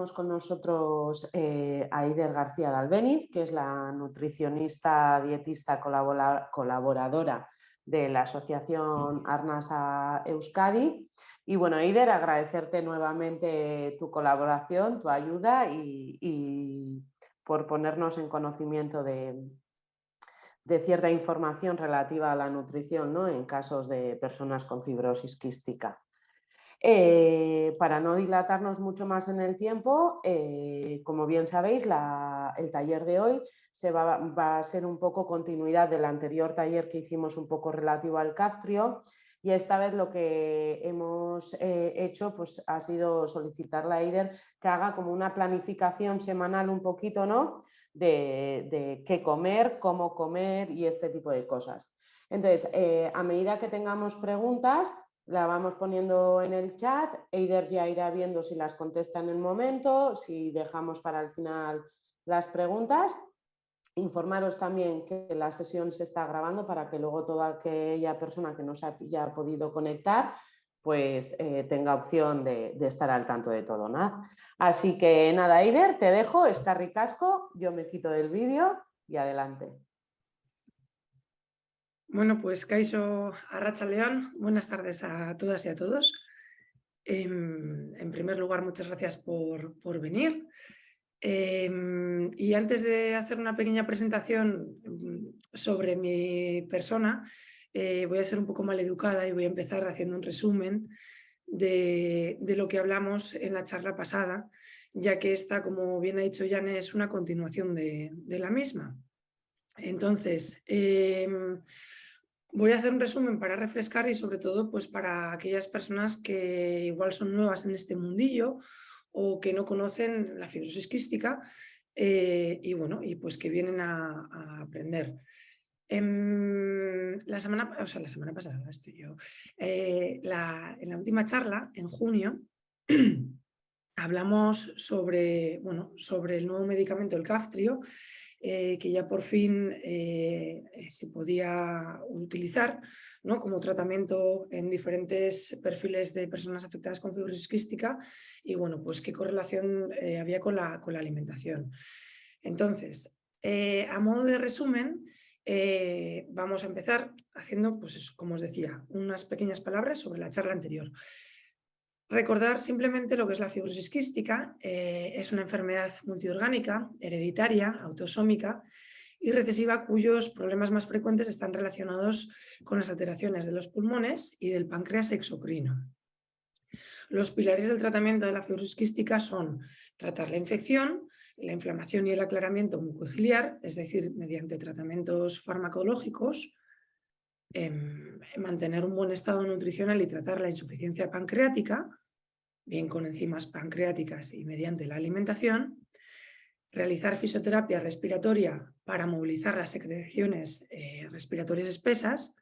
tenemos con nosotros a Eider García de Albéniz, que es la nutricionista dietista colaboradora de la Asociación Arnasa Euskadi. Y bueno, Eider, agradecerte nuevamente tu colaboración, tu ayuda y por ponernos en conocimiento de cierta información relativa a la nutrición, ¿no?, en casos de personas con fibrosis quística. Para no dilatarnos mucho más en el tiempo, como bien sabéis, el taller de hoy va a ser un poco continuidad del anterior taller que hicimos un poco relativo al caftrio, y esta vez lo que hemos hecho pues, ha sido solicitarle a Eider que haga como una planificación semanal un poquito, ¿no?, de qué comer, cómo comer y este tipo de cosas. Entonces, a medida que tengamos preguntas, la vamos poniendo en el chat. Eider ya irá viendo si las contesta en el momento, si dejamos para el final las preguntas. Informaros también que la sesión se está grabando para que luego toda aquella persona que no se haya podido conectar pues tenga opción de estar al tanto de todo, ¿no? Así que nada, Eider, te dejo, escarri casco, yo me quito del vídeo y adelante. Bueno, pues Kaixo Arratsaldeon, buenas tardes a todas y a todos. En primer lugar, muchas gracias por venir. Y antes de hacer una pequeña presentación sobre mi persona, voy a ser un poco maleducada y voy a empezar haciendo un resumen de lo que hablamos en la charla pasada, ya que esta, como bien ha dicho Jane, es una continuación de la misma. Entonces, voy a hacer un resumen para refrescar y sobre todo pues para aquellas personas que igual son nuevas en este mundillo o que no conocen la fibrosis quística y bueno, y pues que vienen a aprender. La semana pasada estoy yo. En la última charla, en junio, hablamos sobre, bueno, sobre el nuevo medicamento, el caftrio, que ya por fin se podía utilizar, ¿no?, como tratamiento en diferentes perfiles de personas afectadas con fibrosis quística y bueno, pues qué correlación había con la alimentación. Entonces, a modo de resumen, vamos a empezar haciendo, pues como os decía, unas pequeñas palabras sobre la charla anterior. Recordar simplemente lo que es la fibrosis quística. Es una enfermedad multiorgánica, hereditaria, autosómica y recesiva, cuyos problemas más frecuentes están relacionados con las alteraciones de los pulmones y del páncreas exocrino. Los pilares del tratamiento de la fibrosis quística son tratar la infección, la inflamación y el aclaramiento mucociliar, es decir, mediante tratamientos farmacológicos, mantener un buen estado nutricional y tratar la insuficiencia pancreática, bien con enzimas pancreáticas y mediante la alimentación, realizar fisioterapia respiratoria para movilizar las secreciones respiratorias espesas,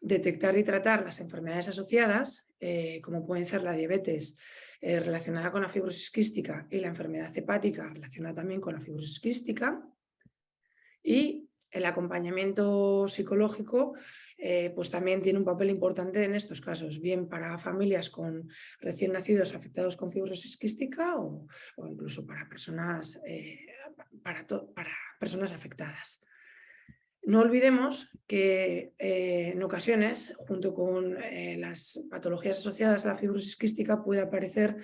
detectar y tratar las enfermedades asociadas, como pueden ser la diabetes relacionada con la fibrosis quística y la enfermedad hepática relacionada también con la fibrosis quística, y el acompañamiento psicológico pues también tiene un papel importante en estos casos, bien para familias con recién nacidos afectados con fibrosis quística o incluso para personas, para personas afectadas. No olvidemos que en ocasiones, junto con las patologías asociadas a la fibrosis quística, puede aparecer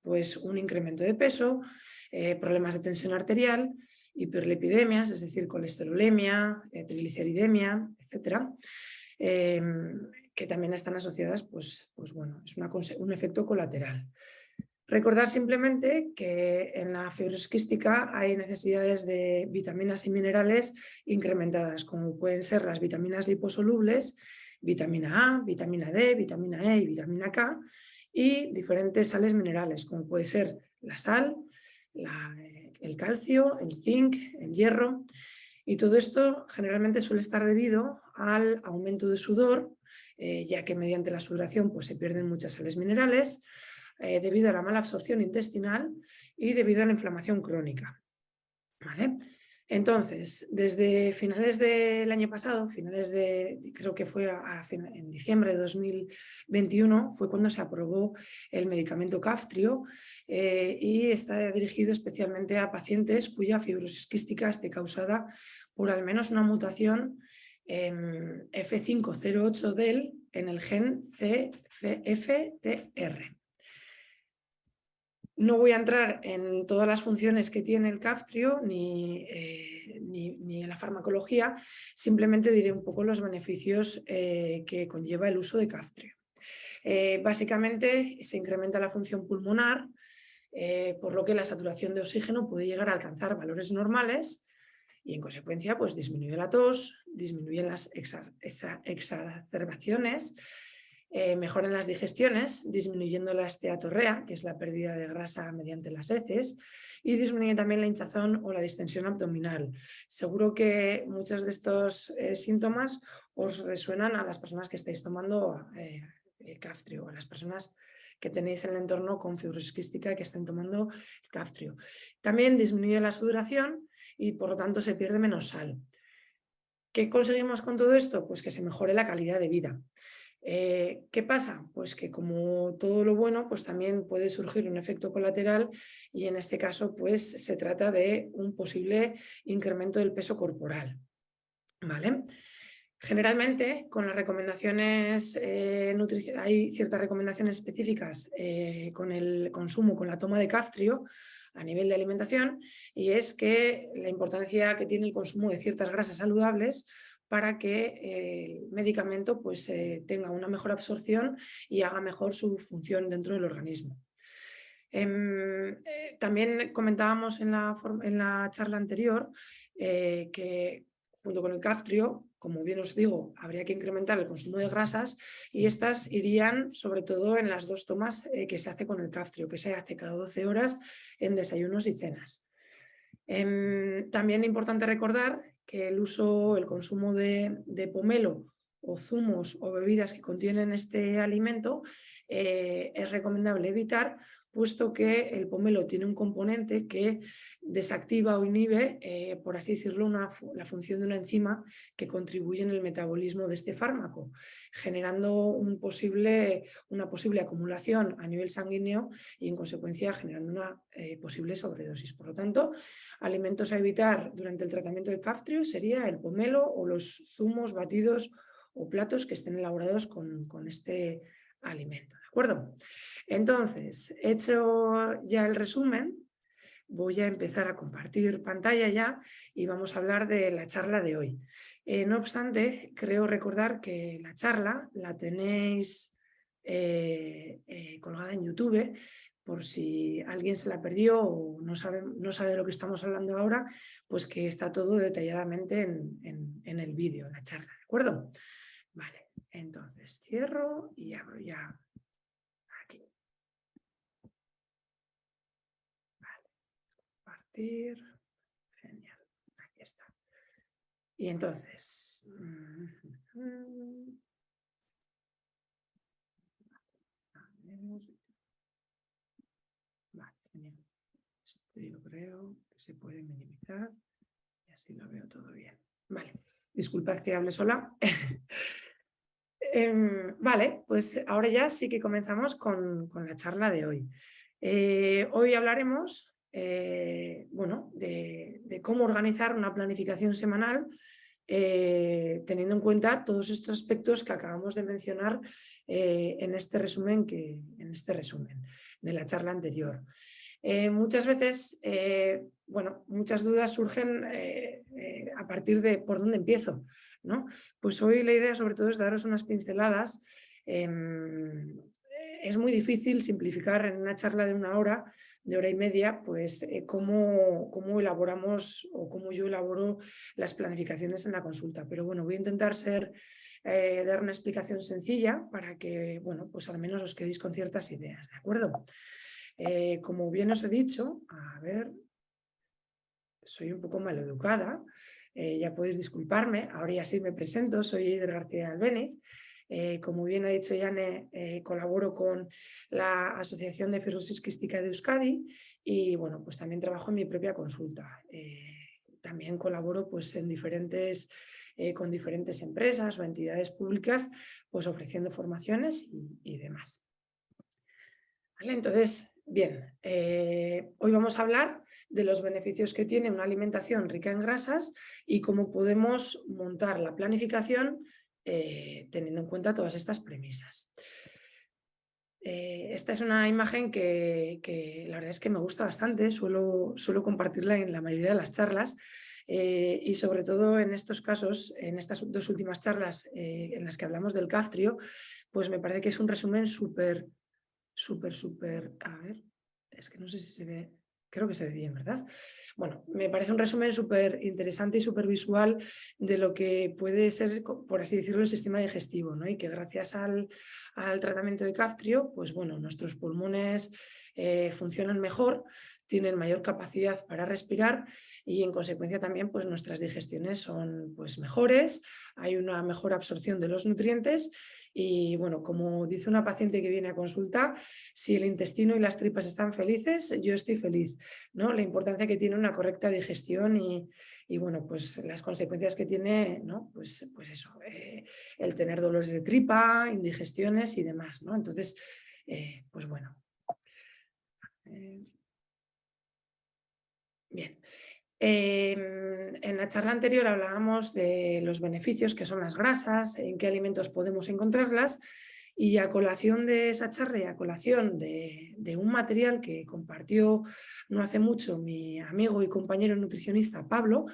pues, un incremento de peso, problemas de tensión arterial, hiperlipidemias, es decir, colesterolemia, trigliceridemia, etc., que también están asociadas, pues bueno, es un efecto colateral. Recordar simplemente que en la fibrosis quística hay necesidades de vitaminas y minerales incrementadas, como pueden ser las vitaminas liposolubles, vitamina A, vitamina D, vitamina E y vitamina K, y diferentes sales minerales, como puede ser la sal, el calcio, el zinc, el hierro, y todo esto generalmente suele estar debido al aumento de sudor, ya que mediante la sudoración pues, se pierden muchas sales minerales, debido a la mala absorción intestinal y debido a la inflamación crónica. ¿Vale? Entonces, desde finales del año pasado, creo que fue en diciembre de 2021, fue cuando se aprobó el medicamento Kaftrio y está dirigido especialmente a pacientes cuya fibrosis quística esté causada por al menos una mutación F508del en el gen CFTR. No voy a entrar en todas las funciones que tiene el Kaftrio ni en la farmacología, simplemente diré un poco los beneficios que conlleva el uso de Kaftrio. Básicamente se incrementa la función pulmonar, por lo que la saturación de oxígeno puede llegar a alcanzar valores normales y en consecuencia pues, disminuye la tos, disminuyen las exacerbaciones, mejoran las digestiones, disminuyendo la esteatorrea, que es la pérdida de grasa mediante las heces, y disminuye también la hinchazón o la distensión abdominal. Seguro que muchos de estos síntomas os resuenan a las personas que estáis tomando Kaftrio, a las personas que tenéis en el entorno con fibrosis quística que estén tomando Kaftrio. También disminuye la sudoración y por lo tanto se pierde menos sal. ¿Qué conseguimos con todo esto? Pues que se mejore la calidad de vida. ¿Qué pasa? Pues que como todo lo bueno, pues también puede surgir un efecto colateral y en este caso pues se trata de un posible incremento del peso corporal. ¿Vale? Generalmente con las recomendaciones hay ciertas recomendaciones específicas con el consumo, con la toma de Kaftrio a nivel de alimentación y es que la importancia que tiene el consumo de ciertas grasas saludables para que el medicamento pues, tenga una mejor absorción y haga mejor su función dentro del organismo. También comentábamos en la charla anterior que junto con el Kaftrio, como bien os digo, habría que incrementar el consumo de grasas y estas irían sobre todo en las dos tomas que se hace con el Kaftrio, que se hace cada 12 horas en desayunos y cenas. También es importante recordar que el consumo de pomelo o zumos o bebidas que contienen este alimento es recomendable evitar, puesto que el pomelo tiene un componente que desactiva o inhibe, por así decirlo, la función de una enzima que contribuye en el metabolismo de este fármaco, generando una posible acumulación a nivel sanguíneo y en consecuencia generando una posible sobredosis. Por lo tanto, alimentos a evitar durante el tratamiento de Kaftrio sería el pomelo o los zumos, batidos o platos que estén elaborados con este alimento. ¿De acuerdo? Entonces, hecho ya el resumen, voy a empezar a compartir pantalla ya y vamos a hablar de la charla de hoy. No obstante, creo recordar que la charla la tenéis colgada en YouTube, por si alguien se la perdió o no sabe de lo que estamos hablando ahora, pues que está todo detalladamente en el vídeo, en la charla, ¿de acuerdo? Vale, entonces cierro y abro ya aquí. Vale, compartir. Genial, aquí está. Y entonces... Vale, genial. Esto yo creo que se puede minimizar y así lo veo todo bien. Vale, disculpad que hable sola. Vale, pues ahora ya sí que comenzamos con la charla de hoy. Hoy hablaremos bueno, de cómo organizar una planificación semanal teniendo en cuenta todos estos aspectos que acabamos de mencionar en este resumen de la charla anterior. Muchas veces, bueno, muchas dudas surgen a partir de por dónde empiezo, ¿no? Pues hoy la idea sobre todo es daros unas pinceladas. Es muy difícil simplificar en una charla de una hora y media, pues cómo elaboramos o cómo yo elaboro las planificaciones en la consulta. Pero bueno, voy a intentar dar una explicación sencilla para que, bueno, pues al menos os quedéis con ciertas ideas, ¿de acuerdo? Como bien os he dicho, a ver, soy un poco maleducada, ya podéis disculparme, ahora ya sí me presento, soy Eider García Albéniz. Como bien ha dicho Yane, colaboro con la Asociación de Fibrosis Quística de Euskadi y bueno, pues también trabajo en mi propia consulta. también colaboro pues, con diferentes empresas o entidades públicas, pues ofreciendo formaciones y demás. ¿Vale? Entonces, bien, hoy vamos a hablar de los beneficios que tiene una alimentación rica en grasas y cómo podemos montar la planificación teniendo en cuenta todas estas premisas. Esta es una imagen que la verdad es que me gusta bastante, suelo compartirla en la mayoría de las charlas y sobre todo en estos casos, en estas dos últimas charlas en las que hablamos del caftrio, pues me parece que es un resumen súper, a ver, es que no sé si se ve, creo que se ve bien, ¿verdad? Bueno, me parece un resumen súper interesante y súper visual de lo que puede ser, por así decirlo, el sistema digestivo, ¿no? Y que gracias al tratamiento de caftrio, pues bueno, nuestros pulmones funcionan mejor, tienen mayor capacidad para respirar y en consecuencia también pues nuestras digestiones son pues mejores, hay una mejor absorción de los nutrientes y bueno, como dice una paciente que viene a consulta, si el intestino y las tripas están felices, yo estoy feliz, ¿no? La importancia que tiene una correcta digestión y bueno, pues las consecuencias que tiene, ¿no? Pues eso, el tener dolores de tripa, indigestiones y demás, ¿no? Entonces, pues bueno. Bien. En la charla anterior hablábamos de los beneficios que son las grasas, en qué alimentos podemos encontrarlas y a colación de esa charla y a colación de un material que compartió no hace mucho mi amigo y compañero nutricionista Pablo,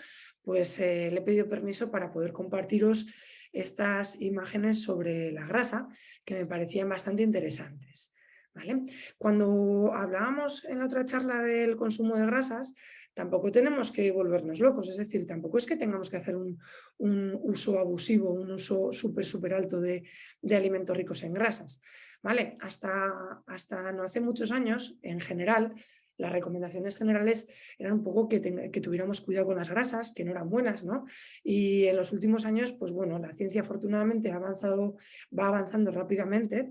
pues le he pedido permiso para poder compartiros estas imágenes sobre la grasa que me parecían bastante interesantes. ¿Vale? Cuando hablábamos en la otra charla del consumo de grasas, tampoco tenemos que volvernos locos, es decir, tampoco es que tengamos que hacer un uso abusivo, un uso súper alto de alimentos ricos en grasas. ¿Vale? Hasta no hace muchos años, en general, las recomendaciones generales eran un poco que tuviéramos cuidado con las grasas, que no eran buenas, ¿no? Y en los últimos años, pues bueno, la ciencia afortunadamente va avanzando rápidamente.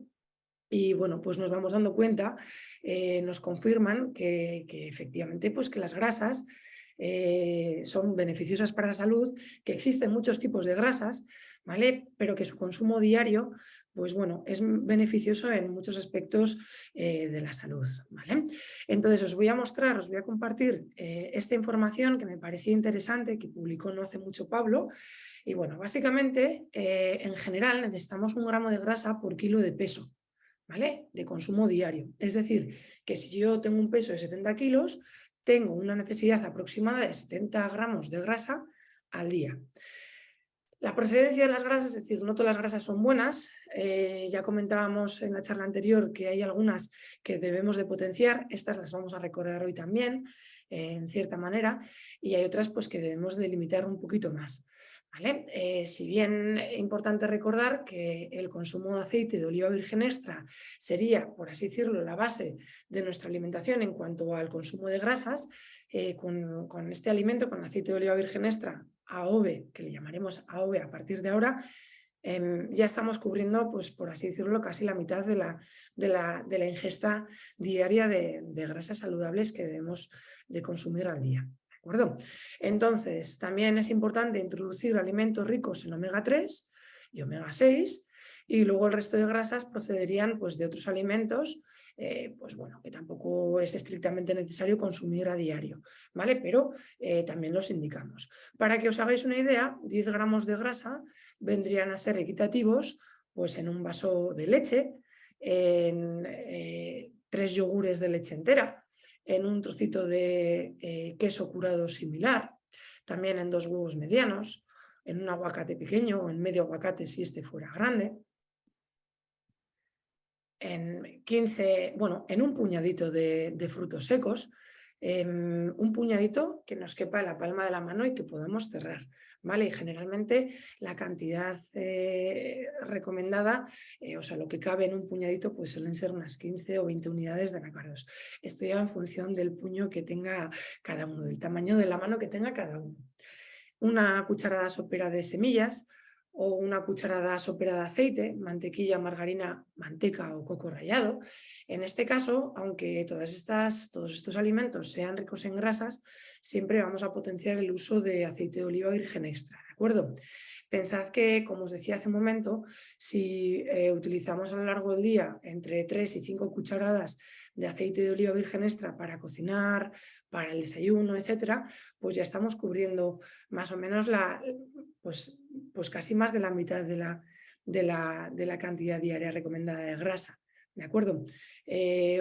Y bueno, pues nos vamos dando cuenta, nos confirman que efectivamente pues que las grasas son beneficiosas para la salud, que existen muchos tipos de grasas, ¿vale? Pero que su consumo diario, pues bueno, es beneficioso en muchos aspectos de la salud, ¿vale? Entonces os voy a compartir esta información que me parecía interesante, que publicó no hace mucho Pablo. Y bueno, básicamente, en general necesitamos 1 gramo de grasa por kilo de peso. ¿Vale? De consumo diario. Es decir, que si yo tengo un peso de 70 kilos, tengo una necesidad aproximada de 70 gramos de grasa al día. La procedencia de las grasas, es decir, no todas las grasas son buenas. Ya comentábamos en la charla anterior que hay algunas que debemos de potenciar, estas las vamos a recordar hoy también, en cierta manera, y hay otras pues, que debemos de limitar un poquito más. ¿Vale? Si bien es importante recordar que el consumo de aceite de oliva virgen extra sería, por así decirlo, la base de nuestra alimentación en cuanto al consumo de grasas, con este alimento, con aceite de oliva virgen extra, AOVE, que le llamaremos AOVE a partir de ahora, ya estamos cubriendo, pues, por así decirlo, casi la mitad de la ingesta diaria de grasas saludables que debemos de consumir al día. ¿De acuerdo? Entonces, también es importante introducir alimentos ricos en omega 3 y omega 6 y luego el resto de grasas procederían pues, de otros alimentos pues bueno, que tampoco es estrictamente necesario consumir a diario, ¿vale? Pero también los indicamos. Para que os hagáis una idea, 10 gramos de grasa vendrían a ser equitativos pues en un vaso de leche, en 3 yogures de leche entera, en un trocito de queso curado similar, también en 2 huevos medianos, en un aguacate pequeño o en medio aguacate si este fuera grande, en un puñadito de frutos secos, un puñadito que nos quepa en la palma de la mano y que podamos cerrar. ¿Vale? Y generalmente la cantidad recomendada, o sea, lo que cabe en un puñadito, pues suelen ser unas 15 o 20 unidades de anácardos. Esto ya en función del puño que tenga cada uno, del tamaño de la mano que tenga cada uno. Una cucharada sopera de semillas, o una cucharada sopera de aceite, mantequilla, margarina, manteca o coco rallado. En este caso, aunque todos estos alimentos sean ricos en grasas, siempre vamos a potenciar el uso de aceite de oliva virgen extra, ¿de acuerdo? Pensad que, como os decía hace un momento, si utilizamos a lo largo del día entre 3 y 5 cucharadas de aceite de oliva virgen extra para cocinar, para el desayuno, etcétera, pues ya estamos cubriendo más o menos pues casi más de la mitad de la cantidad diaria recomendada de grasa, ¿de acuerdo?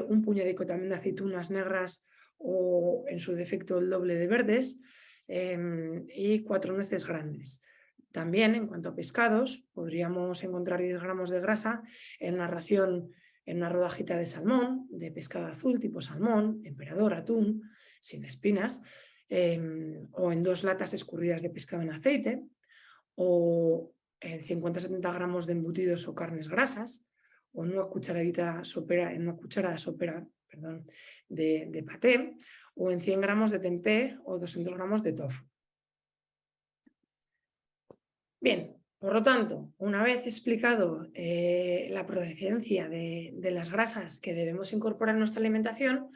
Un puñadico también de aceitunas negras o en su defecto el doble de verdes y 4 nueces grandes. También en cuanto a pescados, podríamos encontrar 10 gramos de grasa en una ración, en una rodajita de salmón, de pescado azul tipo salmón, emperador, atún, sin espinas, o en 2 latas escurridas de pescado en aceite, o en 50-70 gramos de embutidos o carnes grasas, o en una cucharada sopera de paté, o en 100 gramos de tempeh o 200 gramos de tofu. Bien, por lo tanto, una vez explicado la procedencia de las grasas que debemos incorporar en nuestra alimentación,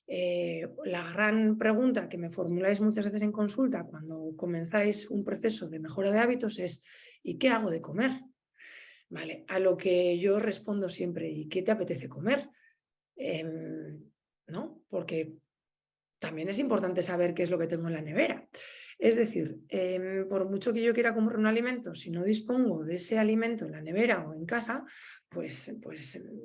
la gran pregunta que me formuláis muchas veces en consulta cuando comenzáis un proceso de mejora de hábitos es ¿y qué hago de comer? Vale, a lo que yo respondo siempre, ¿y qué te apetece comer? ¿No? Porque también es importante saber qué es lo que tengo en la nevera. Es decir, por mucho que yo quiera comer un alimento, si no dispongo de ese alimento en la nevera o en casa, pues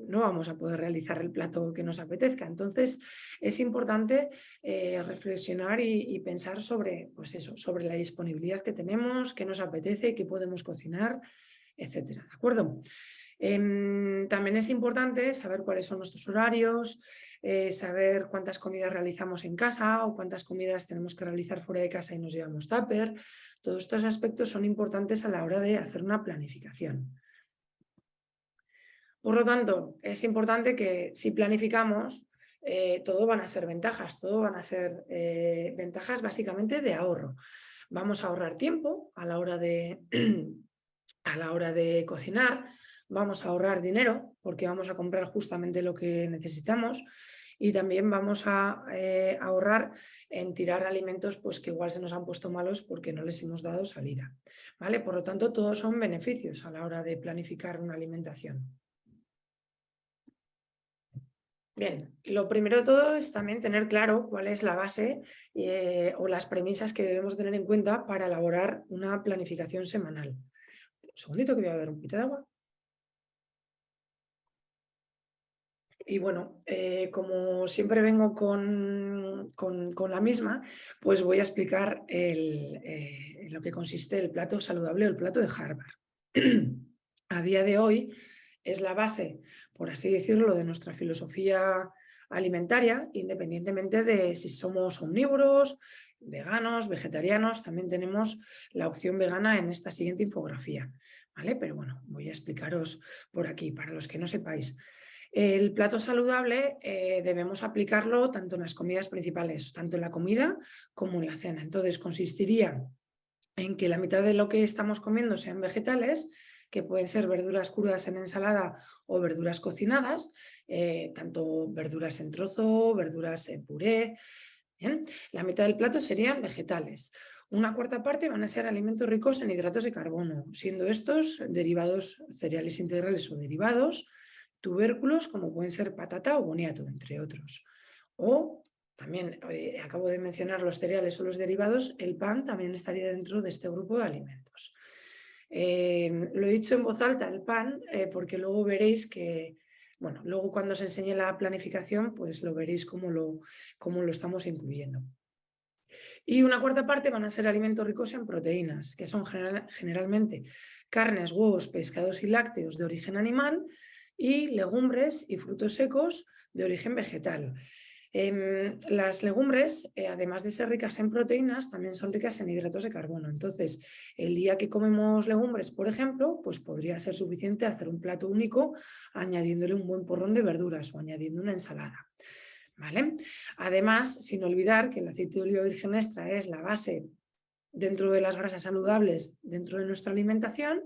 no vamos a poder realizar el plato que nos apetezca. Entonces, es importante reflexionar y pensar sobre, pues eso, sobre la disponibilidad que tenemos, qué nos apetece, qué podemos cocinar, etcétera. ¿De acuerdo? También es importante saber cuáles son nuestros horarios, saber cuántas comidas realizamos en casa o cuántas comidas tenemos que realizar fuera de casa y nos llevamos tupper. Todos estos aspectos son importantes a la hora de hacer una planificación. Por lo tanto, es importante que si planificamos, todo van a ser ventajas, todo van a ser ventajas básicamente de ahorro. Vamos a ahorrar tiempo a la hora de cocinar, vamos a ahorrar dinero porque vamos a comprar justamente lo que necesitamos y también vamos a ahorrar en tirar alimentos pues, que igual se nos han puesto malos porque no les hemos dado salida, ¿vale? Por lo tanto, todos son beneficios a la hora de planificar una alimentación. Bien, lo primero de todo es también tener claro cuál es la base o las premisas que debemos tener en cuenta para elaborar una planificación semanal. Un segundito que voy a beber un poquito de agua. Y bueno, como siempre vengo con la misma, pues voy a explicar en lo que consiste el plato saludable o el plato de Harvard. A día de hoy es la base, por así decirlo, de nuestra filosofía alimentaria, independientemente de si somos omnívoros, veganos, vegetarianos, también tenemos la opción vegana en esta siguiente infografía, ¿vale? Pero bueno, voy a explicaros por aquí, para los que no sepáis. El plato saludable debemos aplicarlo tanto en las comidas principales, tanto en la comida como en la cena. Entonces consistiría en que la mitad de lo que estamos comiendo sean vegetales, que pueden ser verduras crudas en ensalada o verduras cocinadas, tanto verduras en trozo, verduras en puré. Bien, la mitad del plato serían vegetales. Una cuarta parte van a ser alimentos ricos en hidratos de carbono, siendo estos derivados, cereales integrales o derivados, tubérculos como pueden ser patata o boniato, entre otros. O también, acabo de mencionar los cereales o los derivados, el pan también estaría dentro de este grupo de alimentos. Lo he dicho en voz alta, el pan, porque luego veréis que, bueno, luego cuando os enseñe la planificación, pues lo veréis cómo lo estamos incluyendo. Y una cuarta parte van a ser alimentos ricos en proteínas, que son generalmente carnes, huevos, pescados y lácteos de origen animal y legumbres y frutos secos de origen vegetal. Las legumbres, además de ser ricas en proteínas, también son ricas en hidratos de carbono. Entonces, el día que comemos legumbres, por ejemplo, pues podría ser suficiente hacer un plato único añadiéndole un buen porrón de verduras o añadiendo una ensalada. ¿Vale? Además, sin olvidar que el aceite de oliva virgen extra es la base dentro de las grasas saludables dentro de nuestra alimentación.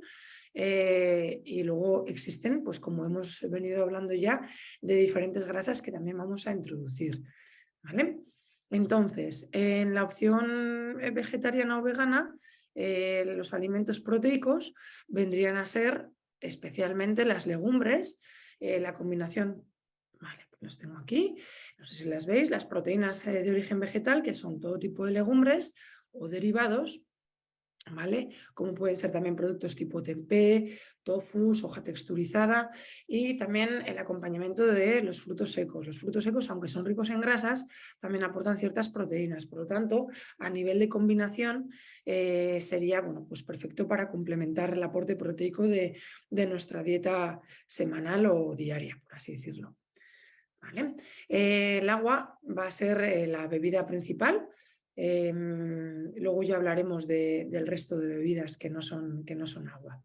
Y luego existen, pues como hemos venido hablando ya, de diferentes grasas que también vamos a introducir, ¿vale? Entonces, en la opción vegetariana o vegana, los alimentos proteicos vendrían a ser especialmente las legumbres, la combinación, vale, pues los tengo aquí, no sé si las veis, las proteínas de origen vegetal, que son todo tipo de legumbres o derivados, ¿vale? Como pueden ser también productos tipo tempeh, tofu, soja texturizada y también el acompañamiento de los frutos secos. Los frutos secos, aunque son ricos en grasas, también aportan ciertas proteínas. Por lo tanto, a nivel de combinación, sería bueno, pues perfecto para complementar el aporte proteico de nuestra dieta semanal o diaria, por así decirlo. ¿Vale? El agua va a ser la bebida principal. Luego ya hablaremos del resto de bebidas que no son agua.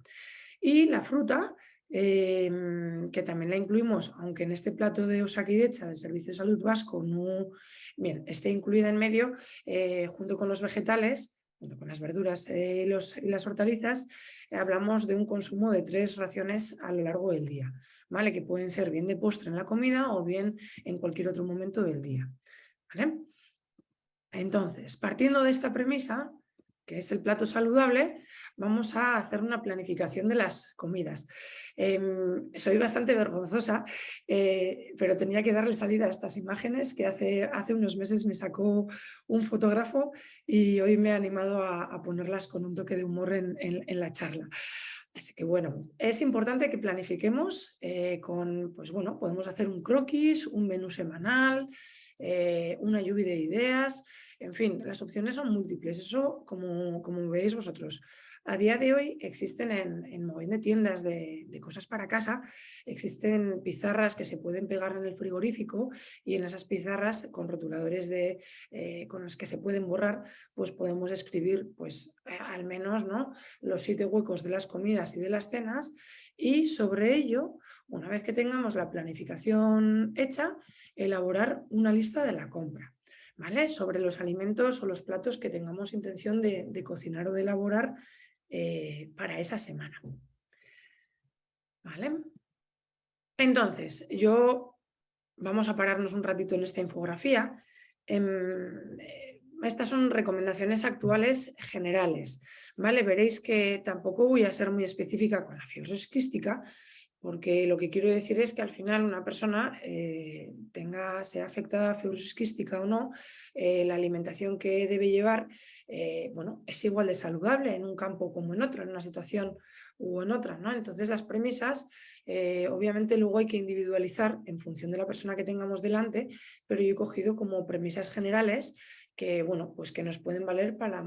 Y la fruta, que también la incluimos, aunque en este plato de Osakidetza del Servicio de Salud Vasco no esté incluida en medio, junto con los vegetales, junto con las verduras y las hortalizas, hablamos de un consumo de 3 raciones a lo largo del día, ¿vale? Que pueden ser bien de postre en la comida o bien en cualquier otro momento del día, ¿vale? Entonces, partiendo de esta premisa, que es el plato saludable, vamos a hacer una planificación de las comidas. Soy bastante vergonzosa, pero tenía que darle salida a estas imágenes que hace unos meses me sacó un fotógrafo y hoy me he animado a ponerlas con un toque de humor en la charla. Así que bueno, es importante que planifiquemos pues bueno, podemos hacer un croquis, un menú semanal, una lluvia de ideas, en fin, las opciones son múltiples, eso como veis vosotros. A día de hoy existen en mogollón de tiendas de cosas para casa, existen pizarras que se pueden pegar en el frigorífico y en esas pizarras con rotuladores con los que se pueden borrar, pues podemos escribir pues al menos, ¿no?, los 7 huecos de las comidas y de las cenas, y sobre ello, una vez que tengamos la planificación hecha, elaborar una lista de la compra, ¿vale?, sobre los alimentos o los platos que tengamos intención de cocinar o de elaborar para esa semana, ¿vale? Entonces, vamos a pararnos un ratito en esta infografía. Estas son recomendaciones actuales generales, ¿vale? Veréis que tampoco voy a ser muy específica con la fibrosis quística, porque lo que quiero decir es que al final una persona sea afectada a fibrosis quística o no, la alimentación que debe llevar bueno, es igual de saludable en un campo como en otro, en una situación u en otra, ¿no? Entonces las premisas, obviamente luego hay que individualizar en función de la persona que tengamos delante, pero yo he cogido como premisas generales que, bueno, pues que nos pueden valer para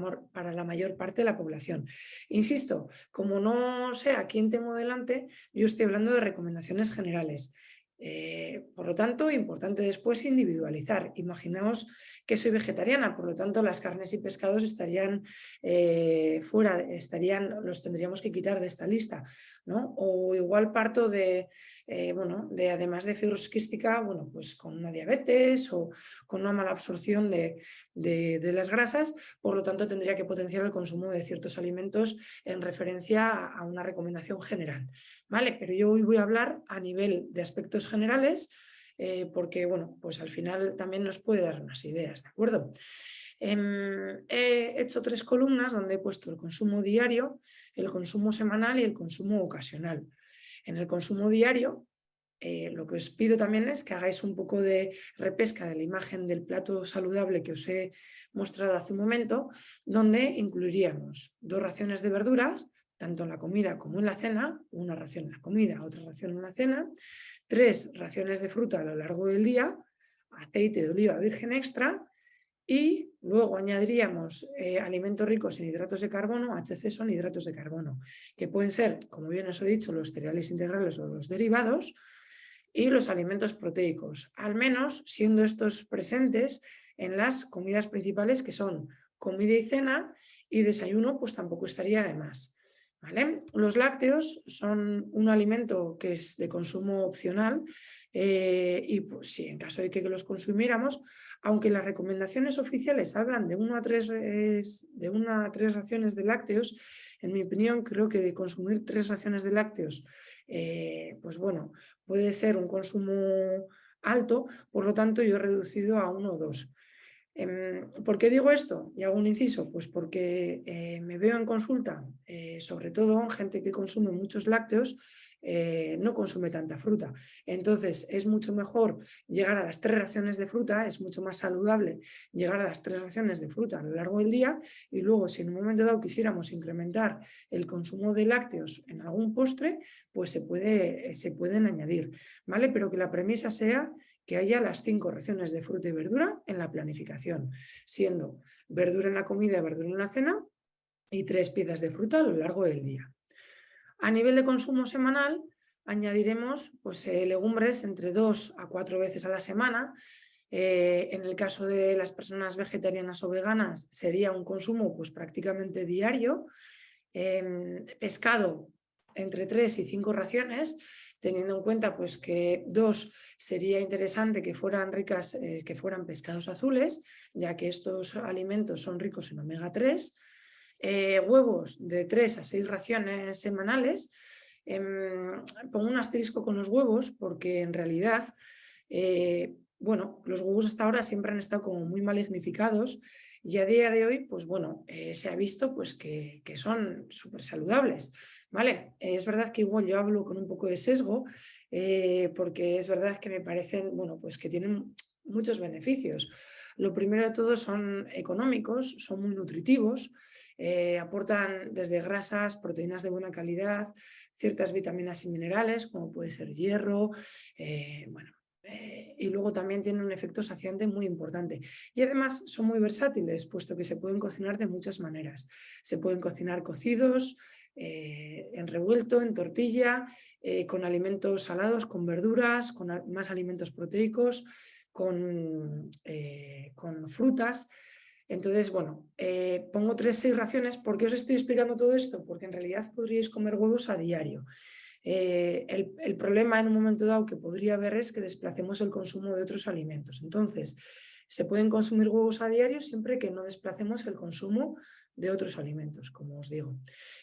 la mayor parte de la población. Insisto, como no sé a quién tengo delante, yo estoy hablando de recomendaciones generales. Por lo tanto, importante después individualizar. Imaginaos que soy vegetariana, por lo tanto las carnes y pescados estarían fuera, los tendríamos que quitar de esta lista, ¿no? O igual parto bueno, además de fibrosis quística, bueno, pues con una diabetes o con una mala absorción de las grasas, por lo tanto tendría que potenciar el consumo de ciertos alimentos en referencia a una recomendación general, ¿vale? Pero yo hoy voy a hablar a nivel de aspectos generales porque, bueno, pues al final también nos puede dar unas ideas, ¿de acuerdo? He hecho 3 columnas donde he puesto el consumo diario, el consumo semanal y el consumo ocasional. En el consumo diario, lo que os pido también es que hagáis un poco de repesca de la imagen del plato saludable que os he mostrado hace un momento, donde incluiríamos 2 raciones de verduras, tanto en la comida como en la cena, una ración en la comida, otra ración en la cena, 3 raciones de fruta a lo largo del día, aceite de oliva virgen extra, y luego añadiríamos alimentos ricos en hidratos de carbono, HC son hidratos de carbono, que pueden ser, como bien os he dicho, los cereales integrales o los derivados, y los alimentos proteicos, al menos siendo estos presentes en las comidas principales, que son comida y cena, y desayuno pues tampoco estaría de más, ¿vale? Los lácteos son un alimento que es de consumo opcional y pues, sí, en caso de que los consumiéramos, aunque las recomendaciones oficiales hablan de 1 a 3 raciones de lácteos, en mi opinión creo que de consumir 3 raciones de lácteos, pues bueno, puede ser un consumo alto, por lo tanto yo he reducido a 1 o 2. ¿Por qué digo esto? Y hago un inciso, pues porque me veo en consulta, sobre todo en gente que consume muchos lácteos, no consume tanta fruta. Entonces es mucho mejor llegar a las 3 raciones de fruta, es mucho más saludable llegar a las 3 raciones de fruta a lo largo del día y luego si en un momento dado quisiéramos incrementar el consumo de lácteos en algún postre, pues se pueden añadir, ¿vale? Pero que la premisa sea que haya las 5 raciones de fruta y verdura en la planificación, siendo verdura en la comida, verdura en la cena y 3 piezas de fruta a lo largo del día. A nivel de consumo semanal, añadiremos pues, legumbres entre 2 a 4 veces a la semana. En el caso de las personas vegetarianas o veganas sería un consumo pues, prácticamente diario. Pescado entre 3 y 5 raciones, teniendo en cuenta pues, que 2 sería interesante que fueran ricas, que fueran pescados azules, ya que estos alimentos son ricos en omega 3. Huevos de 3 a 6 raciones semanales. Pongo un asterisco con los huevos porque en realidad, bueno, los huevos hasta ahora siempre han estado como muy malignificados y a día de hoy, pues bueno, se ha visto pues que son súper saludables, ¿vale? Es verdad que igual yo hablo con un poco de sesgo porque es verdad que me parecen, bueno, pues que tienen muchos beneficios. Lo primero de todo son económicos, son muy nutritivos, aportan desde grasas, proteínas de buena calidad, ciertas vitaminas y minerales como puede ser hierro, bueno, y luego también tienen un efecto saciante muy importante. Y además son muy versátiles, puesto que se pueden cocinar de muchas maneras. Se pueden cocinar cocidos, en revuelto, en tortilla, con alimentos salados, con verduras, con más alimentos proteicos, con frutas. Entonces, bueno, pongo 6 raciones. ¿Por qué os estoy explicando todo esto? Porque en realidad podríais comer huevos a diario. El problema en un momento dado que podría haber es que desplacemos el consumo de otros alimentos. Entonces, se pueden consumir huevos a diario siempre que no desplacemos el consumo de otros alimentos, como os digo.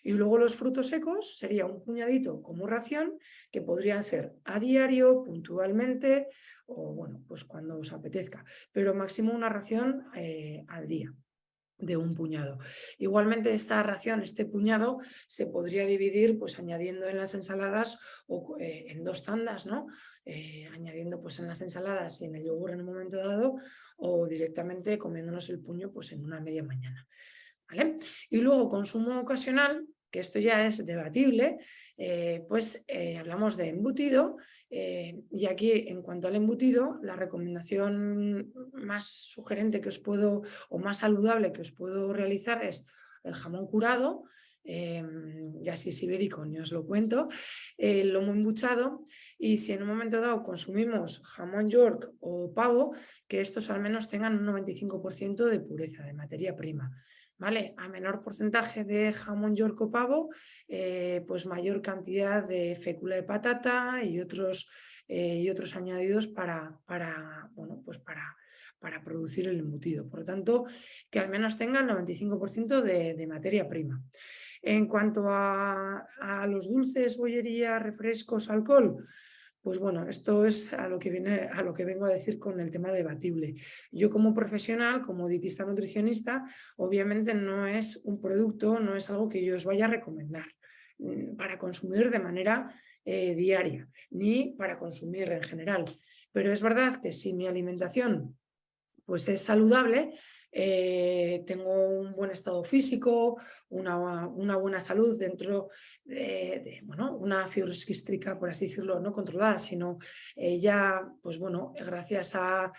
Y luego los frutos secos sería un puñadito como ración, que podrían ser a diario, puntualmente, o bueno, pues cuando os apetezca, pero máximo una ración al día de un puñado. Igualmente esta ración, este puñado, se podría dividir pues añadiendo en las ensaladas o en 2 tandas, ¿no? Añadiendo pues en las ensaladas y en el yogur en un momento dado o directamente comiéndonos el puño pues en una media mañana, ¿vale? Y luego consumo ocasional, que esto ya es debatible, pues hablamos de embutido y aquí en cuanto al embutido, la recomendación más sugerente que os puedo o más saludable que os puedo realizar es el jamón curado, y así es ibérico, ni os lo cuento, el lomo embuchado y si en un momento dado consumimos jamón york o pavo, que estos al menos tengan un 95% de pureza, de materia prima. ¿Vale? A menor porcentaje de jamón york o pavo, pues mayor cantidad de fécula de patata y otros añadidos bueno, pues para producir el embutido. Por lo tanto, que al menos tenga el 95% de materia prima. En cuanto a los dulces, bollería, refrescos, alcohol, pues bueno, esto es a lo que vengo a decir con el tema debatible. Yo como profesional, como dietista nutricionista, obviamente no es un producto, no es algo que yo os vaya a recomendar para consumir de manera diaria, ni para consumir en general. Pero es verdad que si mi alimentación pues es saludable, tengo un buen estado físico, una buena salud dentro de bueno, una fibrosis quística, por así decirlo, no controlada, sino ya, pues bueno, gracias a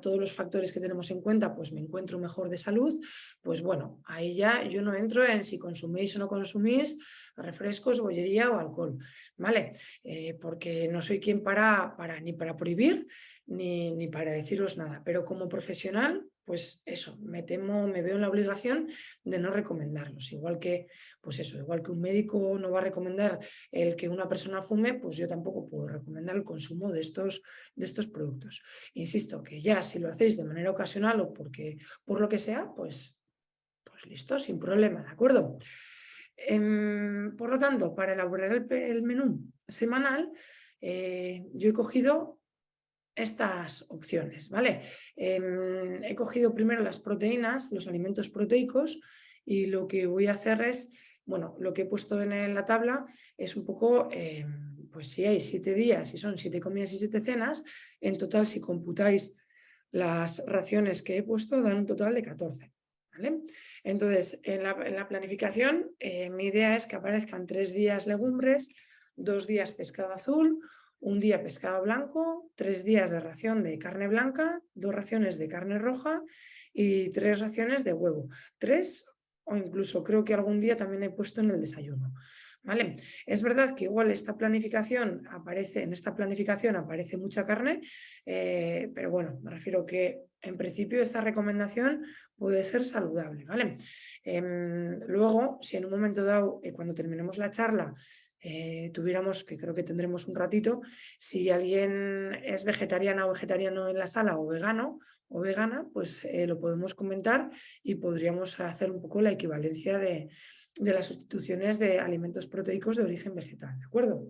todos los factores que tenemos en cuenta, pues me encuentro mejor de salud, pues bueno, ahí ya yo no entro en si consumís o no consumís refrescos, bollería o alcohol, ¿vale? Porque no soy quien ni para prohibir, ni para deciros nada, pero como profesional pues eso, me veo en la obligación de no recomendarlos. Igual que, pues eso, igual que un médico no va a recomendar el que una persona fume, pues yo tampoco puedo recomendar el consumo de estos productos. Insisto, que ya si lo hacéis de manera ocasional o porque por lo que sea, pues listo, sin problema, ¿de acuerdo? Por lo tanto, para elaborar el menú semanal, yo he cogido estas opciones, ¿vale? He cogido primero las proteínas, los alimentos proteicos, y lo que voy a hacer es, bueno, lo que he puesto en la tabla es un poco, pues si hay 7 días y son 7 comidas y 7 cenas, en total si computáis las raciones que he puesto dan un total de 14. ¿Vale? Entonces, en la planificación, mi idea es que aparezcan 3 días legumbres, 2 días pescado azul, un día pescado blanco, 3 días de ración de carne blanca, 2 raciones de carne roja y 3 raciones de huevo. 3 o incluso creo que algún día también he puesto en el desayuno. ¿Vale? Es verdad que igual en esta planificación aparece mucha carne, pero bueno, me refiero que en principio esta recomendación puede ser saludable. ¿Vale? Luego, si en un momento dado, cuando terminemos la charla, tuviéramos, que creo que tendremos un ratito, si alguien es vegetariana o vegetariano en la sala o vegano o vegana, pues lo podemos comentar y podríamos hacer un poco la equivalencia de las sustituciones de alimentos proteicos de origen vegetal, ¿de acuerdo?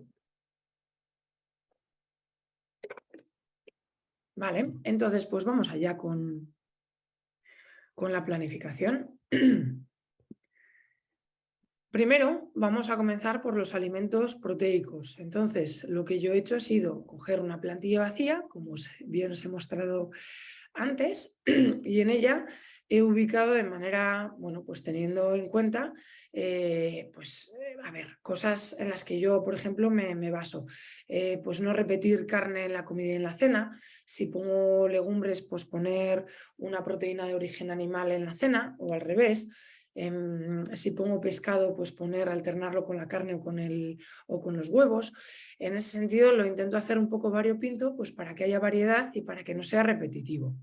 Vale, entonces pues vamos allá con la planificación. Primero vamos a comenzar por los alimentos proteicos. Entonces, lo que yo he hecho ha sido coger una plantilla vacía, como bien os he mostrado antes, y en ella he ubicado de manera, bueno, pues teniendo en cuenta, a ver, cosas en las que yo, por ejemplo, me baso. Pues no repetir carne en la comida y en la cena. Si pongo legumbres, pues poner una proteína de origen animal en la cena o al revés. Si pongo pescado, pues alternarlo con la carne o con los huevos. En ese sentido lo intento hacer un poco variopinto, pues para que haya variedad y para que no sea repetitivo.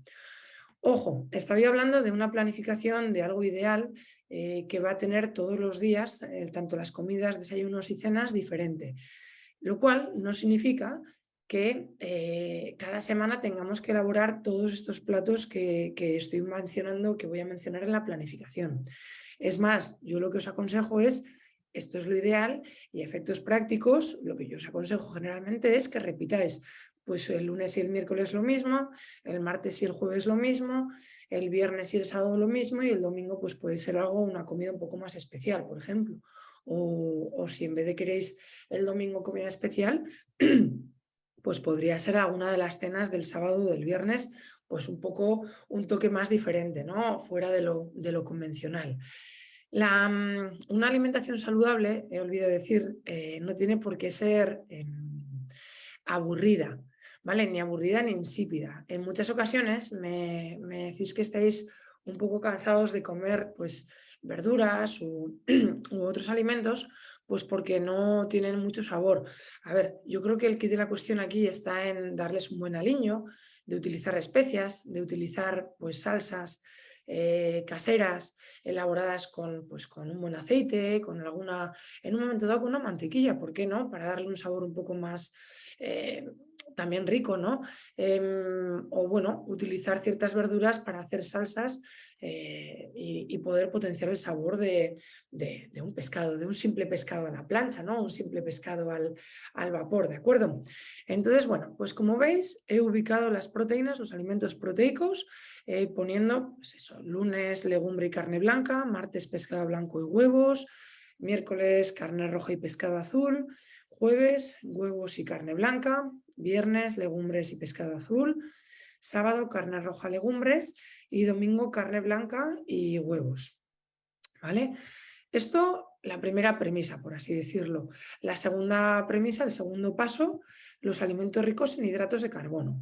Ojo, estoy hablando de una planificación de algo ideal que va a tener todos los días, tanto las comidas, desayunos y cenas, diferente. Lo cual no significa que cada semana tengamos que elaborar todos estos platos que estoy mencionando, que voy a mencionar en la planificación. Es más, yo lo que os aconsejo es, esto es lo ideal, y a efectos prácticos, lo que yo os aconsejo generalmente es que repitáis, pues el lunes y el miércoles lo mismo, el martes y el jueves lo mismo, el viernes y el sábado lo mismo, y el domingo pues puede ser una comida un poco más especial, por ejemplo. O si en vez de queréis el domingo comida especial, pues podría ser alguna de las cenas del sábado o del viernes, pues un poco un toque más diferente, ¿no? Fuera de lo convencional. Una alimentación saludable, he olvidado decir, no tiene por qué ser aburrida, ¿vale? Ni aburrida ni insípida. En muchas ocasiones me decís que estáis un poco cansados de comer pues verduras u otros alimentos, pues porque no tienen mucho sabor. A ver, yo creo que el quid de la cuestión aquí está en darles un buen aliño, de utilizar especias, de utilizar pues salsas caseras, elaboradas con un buen aceite, en un momento dado con una mantequilla, ¿por qué no? Para darle un sabor un poco más también rico, ¿no? O bueno, utilizar ciertas verduras para hacer salsas y poder potenciar el sabor de un pescado, de un simple pescado a la plancha, ¿no? Un simple pescado al vapor, ¿de acuerdo? Entonces, bueno, pues como veis, he ubicado las proteínas, los alimentos proteicos, poniendo, pues eso, lunes legumbre y carne blanca, martes pescado blanco y huevos, miércoles carne roja y pescado azul, jueves huevos y carne blanca, viernes legumbres y pescado azul, sábado carne roja, legumbres y domingo carne blanca y huevos. ¿Vale? Esto, la primera premisa, por así decirlo. La segunda premisa, el segundo paso, los alimentos ricos en hidratos de carbono.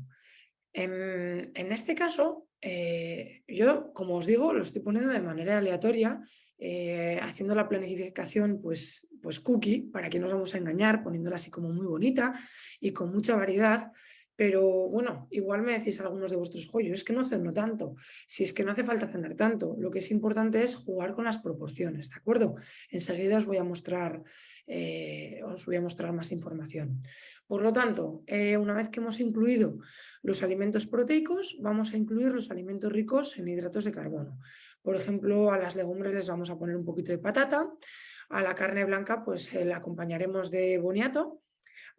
En este caso, yo, como os digo, lo estoy poniendo de manera aleatoria, haciendo la planificación pues cookie, para que no nos vamos a engañar, poniéndola así como muy bonita y con mucha variedad, Pero bueno, igual me decís algunos de vuestros, joyos, es que no ceno tanto. Si es que no hace falta cenar tanto, lo que es importante es jugar con las proporciones, ¿de acuerdo? Enseguida os voy a mostrar más información. Por lo tanto, una vez que hemos incluido los alimentos proteicos, vamos a incluir los alimentos ricos en hidratos de carbono. Por ejemplo, a las legumbres les vamos a poner un poquito de patata, a la carne blanca pues la acompañaremos de boniato.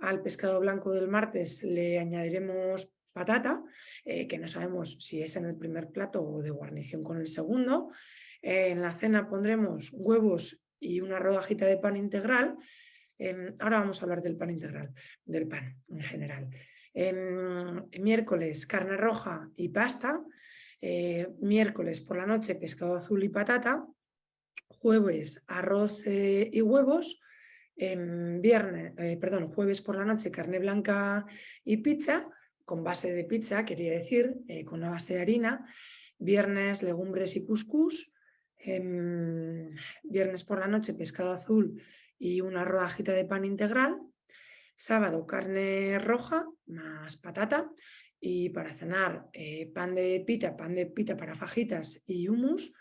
Al pescado blanco del martes le añadiremos patata, que no sabemos si es en el primer plato o de guarnición con el segundo. En la cena pondremos huevos y una rodajita de pan integral. Ahora vamos a hablar del pan integral, del pan en general. Miércoles, carne roja y pasta. Miércoles por la noche, pescado azul y patata. Jueves, arroz y huevos. Jueves por la noche, carne blanca y pizza, con base de pizza, quería decir, con una base de harina. Viernes, legumbres y cuscús. Viernes por la noche, pescado azul y una rodajita de pan integral. Sábado, carne roja más patata. Y para cenar, pan de pita para fajitas y hummus.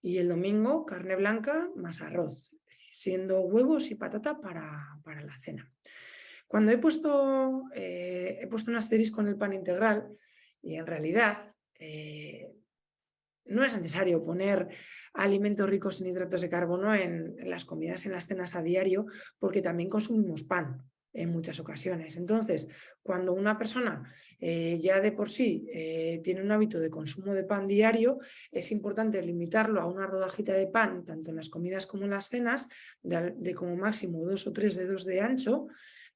Y el domingo, carne blanca más arroz, siendo huevos y patata para la cena. Cuando he puesto un asterisco en el pan integral, y en realidad no es necesario poner alimentos ricos en hidratos de carbono en las comidas, en las cenas a diario, porque también consumimos pan en muchas ocasiones. Entonces, cuando una persona ya de por sí tiene un hábito de consumo de pan diario, es importante limitarlo a una rodajita de pan, tanto en las comidas como en las cenas, de como máximo 2 o 3 dedos de ancho,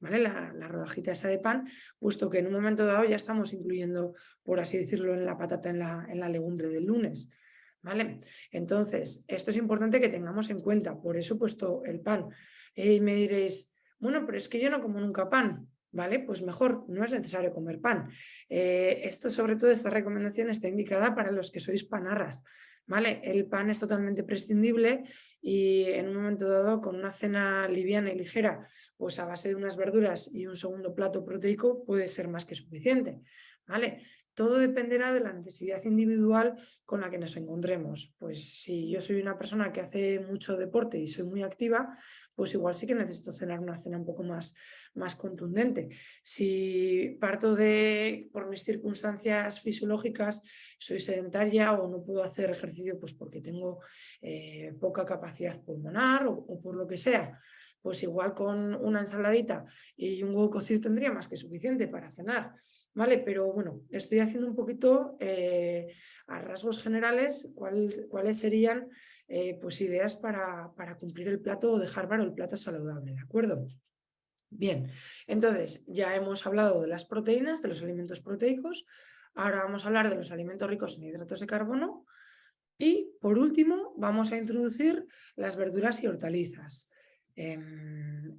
¿vale? La rodajita esa de pan, puesto que en un momento dado ya estamos incluyendo, por así decirlo, en la patata, en la legumbre del lunes. ¿Vale? Entonces, esto es importante que tengamos en cuenta, por eso he puesto el pan. Y me diréis, bueno, pero es que yo no como nunca pan, ¿vale? Pues mejor, no es necesario comer pan. Esto, sobre todo, esta recomendación está indicada para los que sois panarras, ¿vale? El pan es totalmente prescindible y en un momento dado, con una cena liviana y ligera, pues a base de unas verduras y un segundo plato proteico, puede ser más que suficiente, ¿vale? Todo dependerá de la necesidad individual con la que nos encontremos. Pues si yo soy una persona que hace mucho deporte y soy muy activa, pues igual sí que necesito cenar una cena un poco más contundente. Si parto por mis circunstancias fisiológicas, soy sedentaria o no puedo hacer ejercicio pues porque tengo poca capacidad pulmonar o por lo que sea, pues igual con una ensaladita y un huevo cocido tendría más que suficiente para cenar. ¿Vale? Pero bueno, estoy haciendo un poquito a rasgos generales cuáles serían pues ideas para cumplir el plato de Harvard o el plato saludable, ¿de acuerdo? Bien, entonces ya hemos hablado de las proteínas, de los alimentos proteicos, ahora vamos a hablar de los alimentos ricos en hidratos de carbono y por último vamos a introducir las verduras y hortalizas en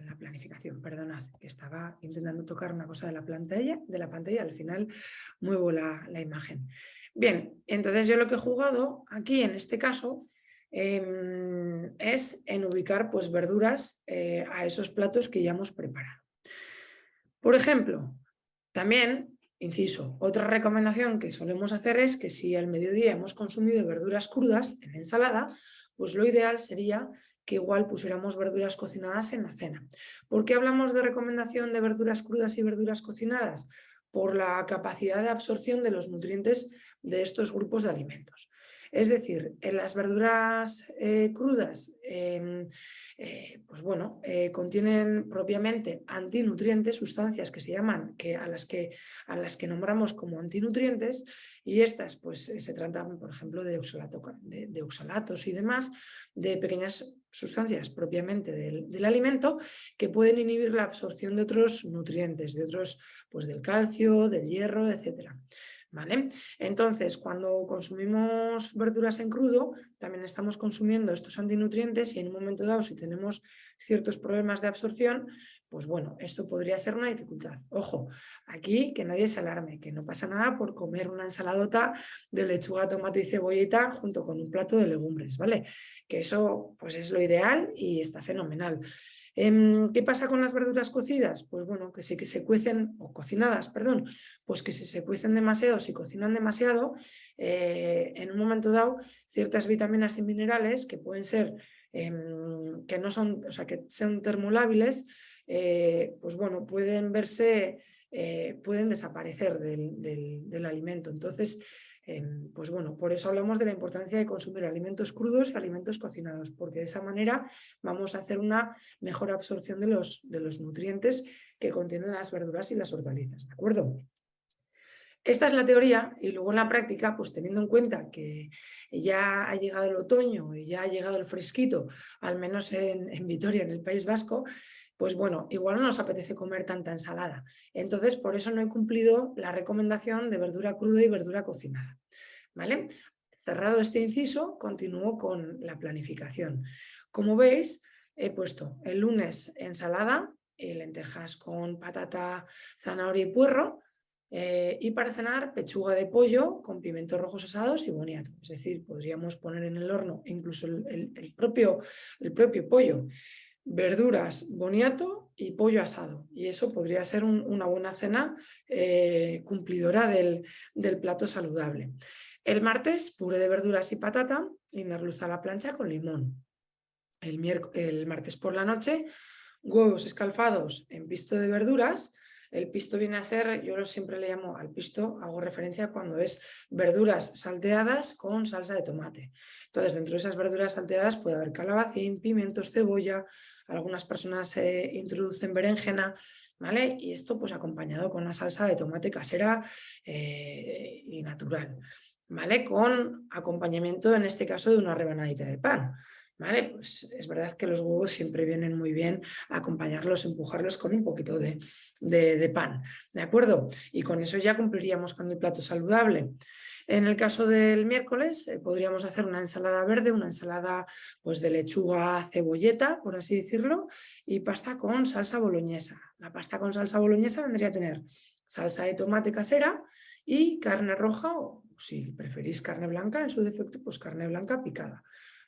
la planificación. Perdonad, que estaba intentando tocar una cosa de la pantalla, al final muevo la imagen. Bien, entonces yo lo que he jugado aquí en este caso es en ubicar pues verduras a esos platos que ya hemos preparado. Por ejemplo, también, inciso, otra recomendación que solemos hacer es que si al mediodía hemos consumido verduras crudas en ensalada, pues lo ideal sería que igual pusiéramos verduras cocinadas en la cena. ¿Por qué hablamos de recomendación de verduras crudas y verduras cocinadas? Por la capacidad de absorción de los nutrientes de estos grupos de alimentos. Es decir, en las verduras crudas contienen propiamente antinutrientes, sustancias que se llaman, a las que nombramos como antinutrientes, y estas pues se tratan, por ejemplo, de oxalatos y demás, de pequeñas sustancias propiamente del alimento que pueden inhibir la absorción de otros nutrientes, pues del calcio, del hierro, etcétera. ¿Vale? Entonces, cuando consumimos verduras en crudo, también estamos consumiendo estos antinutrientes y en un momento dado, si tenemos ciertos problemas de absorción, pues bueno, esto podría ser una dificultad. Ojo, aquí que nadie se alarme, que no pasa nada por comer una ensaladota de lechuga, tomate y cebolleta junto con un plato de legumbres, ¿vale? Que eso pues es lo ideal y está fenomenal. ¿Qué pasa con las verduras cocidas? Pues bueno, que sí que se cuecen, o cocinadas, perdón, pues que si se cuecen demasiado, si cocinan demasiado, en un momento dado, ciertas vitaminas y minerales que pueden ser, que no son, o sea, que sean termolábiles, pues bueno, pueden verse, pueden desaparecer del alimento. Entonces, pues bueno, por eso hablamos de la importancia de consumir alimentos crudos y alimentos cocinados, porque de esa manera vamos a hacer una mejor absorción de los nutrientes que contienen las verduras y las hortalizas, ¿de acuerdo? Esta es la teoría y luego en la práctica, pues teniendo en cuenta que ya ha llegado el otoño y ya ha llegado el fresquito, al menos en Vitoria, en el País Vasco, pues bueno, igual no nos apetece comer tanta ensalada. Entonces, por eso no he cumplido la recomendación de verdura cruda y verdura cocinada. ¿Vale? Cerrado este inciso, continúo con la planificación. Como veis, he puesto el lunes ensalada, lentejas con patata, zanahoria y puerro, y para cenar pechuga de pollo con pimientos rojos asados y boniato. Es decir, podríamos poner en el horno incluso el propio pollo, verduras, boniato y pollo asado. Y eso podría ser una buena cena cumplidora del plato saludable. El martes, puré de verduras y patata y merluza a la plancha con limón. El martes por la noche, huevos escalfados en pisto de verduras. El pisto viene a ser, yo siempre le llamo al pisto, hago referencia cuando es verduras salteadas con salsa de tomate. Entonces, dentro de esas verduras salteadas puede haber calabacín, pimientos, cebolla, algunas personas introducen berenjena, ¿vale? Y esto pues acompañado con una salsa de tomate casera y natural, ¿vale? Con acompañamiento, en este caso, de una rebanadita de pan. ¿Vale? Pues es verdad que los huevos siempre vienen muy bien a acompañarlos, empujarlos con un poquito de pan, ¿de acuerdo? Y con eso ya cumpliríamos con el plato saludable. En el caso del miércoles podríamos hacer una ensalada verde, una ensalada pues, de lechuga, cebolleta, por así decirlo, y pasta con salsa boloñesa. La pasta con salsa boloñesa vendría a tener salsa de tomate casera y carne roja, o si preferís carne blanca, en su defecto, pues carne blanca picada.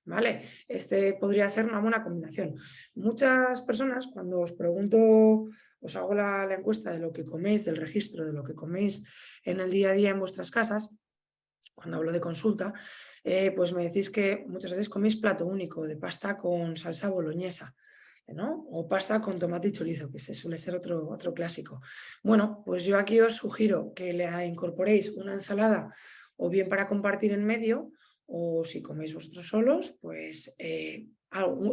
¿Vale? Este podría ser una buena combinación. Muchas personas, cuando os pregunto, os hago la encuesta de lo que coméis, del registro de lo que coméis en el día a día en vuestras casas, cuando hablo de consulta, pues me decís que muchas veces coméis plato único de pasta con salsa boloñesa, ¿no? O pasta con tomate y chorizo, que suele ser otro clásico. Bueno, pues yo aquí os sugiero que le incorporéis una ensalada o bien para compartir en medio, o si coméis vosotros solos, pues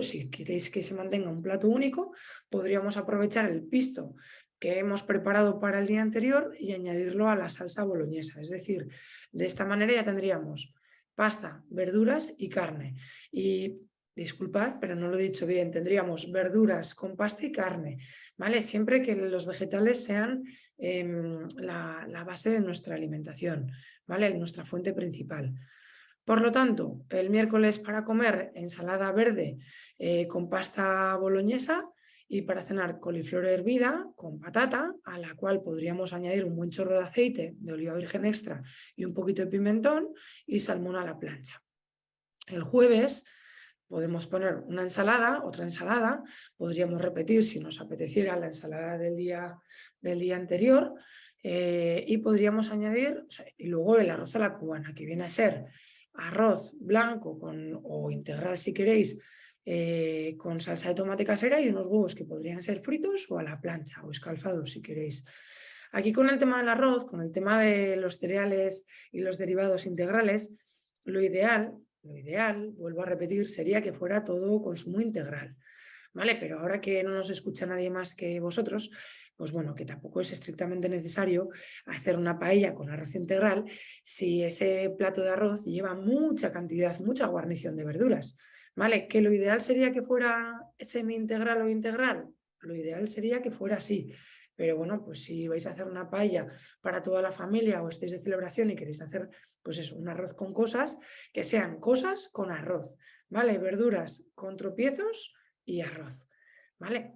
si queréis que se mantenga un plato único, podríamos aprovechar el pisto que hemos preparado para el día anterior y añadirlo a la salsa boloñesa. Es decir, de esta manera ya tendríamos pasta, verduras y carne. Y disculpad, pero no lo he dicho bien, tendríamos verduras con pasta y carne, ¿vale? Siempre que los vegetales sean la base de nuestra alimentación, ¿vale? Nuestra fuente principal. Por lo tanto, el miércoles para comer ensalada verde con pasta boloñesa y para cenar coliflor hervida con patata, a la cual podríamos añadir un buen chorro de aceite de oliva virgen extra y un poquito de pimentón y salmón a la plancha. El jueves podemos poner una ensalada, otra ensalada, podríamos repetir si nos apeteciera la ensalada del día anterior y podríamos añadir, y luego el arroz a la cubana, que viene a ser arroz blanco o integral si queréis, con salsa de tomate casera y unos huevos que podrían ser fritos o a la plancha o escalfados si queréis. Aquí con el tema del arroz, con el tema de los cereales y los derivados integrales, lo ideal, vuelvo a repetir, sería que fuera todo consumo integral. ¿Vale? Pero ahora que no nos escucha nadie más que vosotros, pues bueno, que tampoco es estrictamente necesario hacer una paella con arroz integral si ese plato de arroz lleva mucha cantidad, mucha guarnición de verduras. ¿Vale? Que lo ideal sería que fuera semi-integral o integral. Lo ideal sería que fuera así. Pero bueno, pues si vais a hacer una paella para toda la familia o estéis de celebración y queréis hacer, pues eso, un arroz con cosas, que sean cosas con arroz, ¿vale? Verduras con tropiezos y arroz, ¿vale?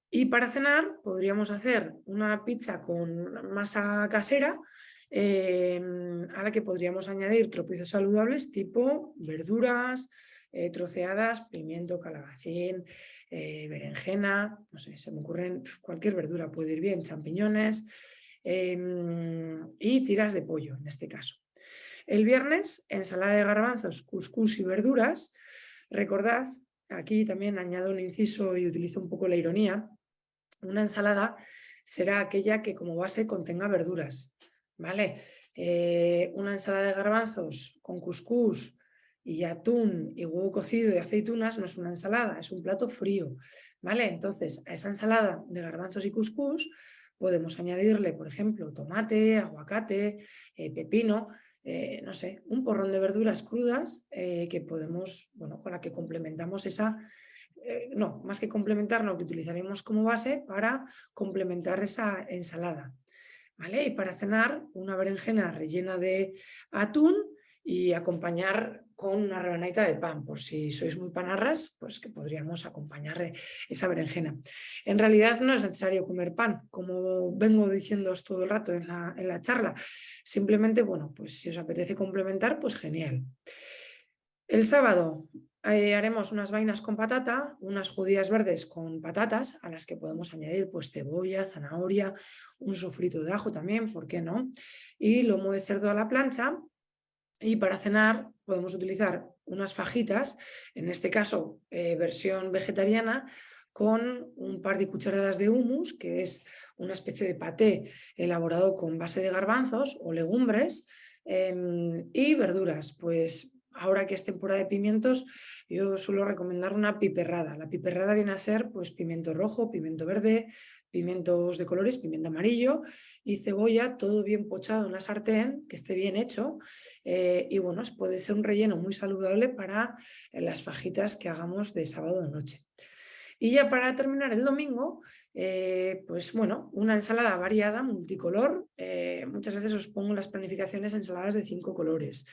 Y para cenar podríamos hacer una pizza con masa casera a la que podríamos añadir tropiezos saludables tipo verduras, troceadas, pimiento, calabacín, berenjena, no sé, se me ocurren cualquier verdura, puede ir bien, champiñones y tiras de pollo en este caso. El viernes, ensalada de garbanzos, cuscús y verduras. Recordad, aquí también añado un inciso y utilizo un poco la ironía. Una ensalada será aquella que como base contenga verduras, ¿vale? Una ensalada de garbanzos con cuscús y atún y huevo cocido y aceitunas no es una ensalada, es un plato frío, ¿vale? Entonces, a esa ensalada de garbanzos y cuscús podemos añadirle, por ejemplo, tomate, aguacate, pepino, no sé, un porrón de verduras crudas que podemos, bueno, con la que complementamos esa, no, más que complementar, lo que utilizaremos como base para complementar esa ensalada, ¿vale? Y para cenar, una berenjena rellena de atún y acompañar con una rebanadita de pan, por si sois muy panarras, pues que podríamos acompañar esa berenjena. En realidad no es necesario comer pan, como vengo diciéndoos todo el rato en la charla. Simplemente, bueno, pues si os apetece complementar, pues genial. El sábado haremos unas vainas con patata, unas judías verdes con patatas, a las que podemos añadir pues cebolla, zanahoria, un sofrito de ajo también, ¿por qué no? Y lomo de cerdo a la plancha. Y para cenar podemos utilizar unas fajitas, en este caso versión vegetariana, con un par de cucharadas de hummus, que es una especie de paté elaborado con base de garbanzos o legumbres, y verduras. Pues ahora que es temporada de pimientos, yo suelo recomendar una piperrada. La piperrada viene a ser pues pimiento rojo, pimiento verde, pimientos de colores, pimiento amarillo y cebolla, todo bien pochado en la sartén, que esté bien hecho. Y bueno, puede ser un relleno muy saludable para las fajitas que hagamos de sábado de noche. Y ya para terminar el domingo, pues bueno, una ensalada variada, multicolor. Muchas veces os pongo en las planificaciones ensaladas de 5 colores.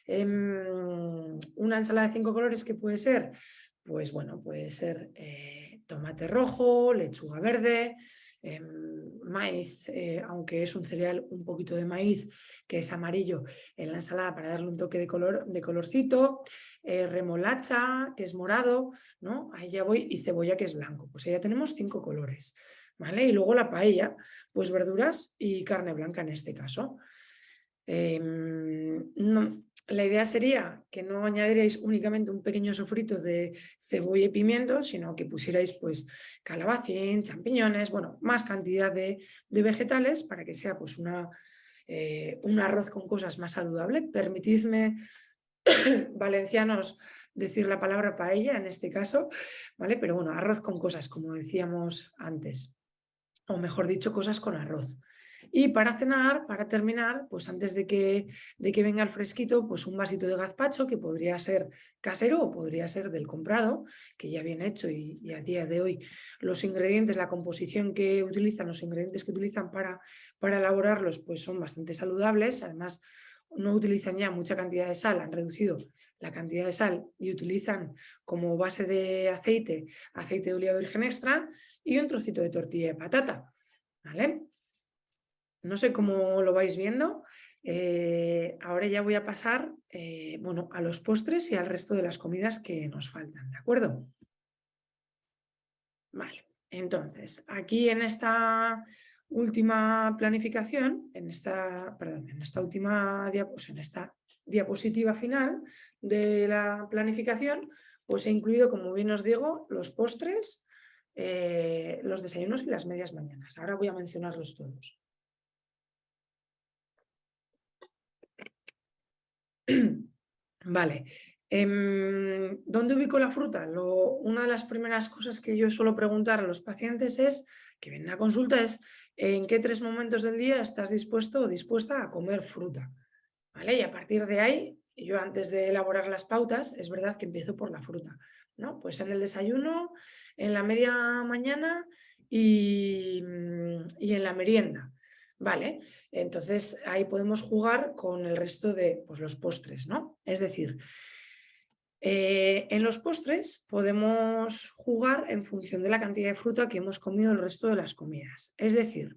Una ensalada de 5 colores que puede ser, pues bueno, puede ser tomate rojo, lechuga verde, maíz, aunque es un cereal, un poquito de maíz que es amarillo en la ensalada para darle un toque de colorcito, remolacha que es morado, ¿no? Ahí ya voy, y cebolla que es blanco. Pues ahí ya tenemos 5 colores, ¿vale? Y luego la paella, pues verduras y carne blanca en este caso. No, la idea sería que no añadiréis únicamente un pequeño sofrito de cebolla y pimiento, sino que pusierais pues calabacín, champiñones, bueno, más cantidad de vegetales para que sea pues un arroz con cosas más saludable. Permitidme, valencianos, decir la palabra paella en este caso, ¿vale? Pero bueno, arroz con cosas, como decíamos antes, o mejor dicho, cosas con arroz. Y para cenar, para terminar, pues antes de que venga el fresquito, pues un vasito de gazpacho que podría ser casero o podría ser del comprado, que ya viene hecho y a día de hoy los ingredientes, la composición que utilizan, los ingredientes que utilizan para elaborarlos, pues son bastante saludables. Además, no utilizan ya mucha cantidad de sal, han reducido la cantidad de sal y utilizan como base de aceite de oliva virgen extra y un trocito de tortilla de patata, ¿vale? No sé cómo lo vais viendo. Ahora ya voy a pasar bueno, a los postres y al resto de las comidas que nos faltan, ¿de acuerdo? Vale, entonces, aquí en esta última planificación, en esta última en esta diapositiva final de la planificación, pues he incluido, como bien os digo, los postres, los desayunos y las medias mañanas. Ahora voy a mencionarlos todos. Vale. ¿Dónde ubico la fruta? Una de las primeras cosas que yo suelo preguntar a los pacientes que vienen a consulta es ¿en qué 3 momentos del día estás dispuesto o dispuesta a comer fruta? ¿Vale? Y a partir de ahí, yo antes de elaborar las pautas, es verdad que empiezo por la fruta, ¿no? Pues en el desayuno, en la media mañana y en la merienda. Vale, entonces ahí podemos jugar con el resto de pues, los postres, ¿no? Es decir, en los postres podemos jugar en función de la cantidad de fruta que hemos comido el resto de las comidas. Es decir,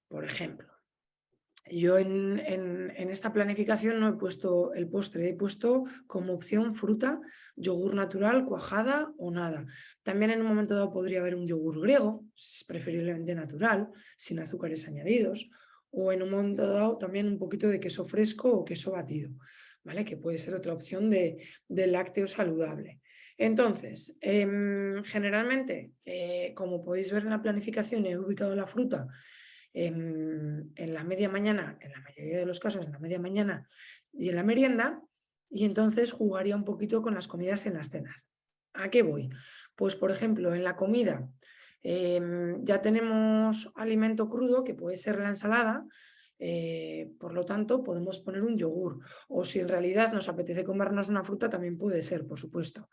por ejemplo, Yo en esta planificación no he puesto el postre, he puesto como opción fruta, yogur natural, cuajada o nada. También en un momento dado podría haber un yogur griego, preferiblemente natural, sin azúcares añadidos, o en un momento dado también un poquito de queso fresco o queso batido, ¿vale? Que puede ser otra opción de lácteo saludable. Entonces, generalmente, como podéis ver en la planificación, he ubicado la fruta en la media mañana, en la mayoría de los casos en la media mañana y en la merienda, y entonces jugaría un poquito con las comidas y en las cenas. ¿A qué voy? Pues por ejemplo, en la comida ya tenemos alimento crudo que puede ser la ensalada, por lo tanto podemos poner un yogur, o si en realidad nos apetece comernos una fruta también puede ser, por supuesto.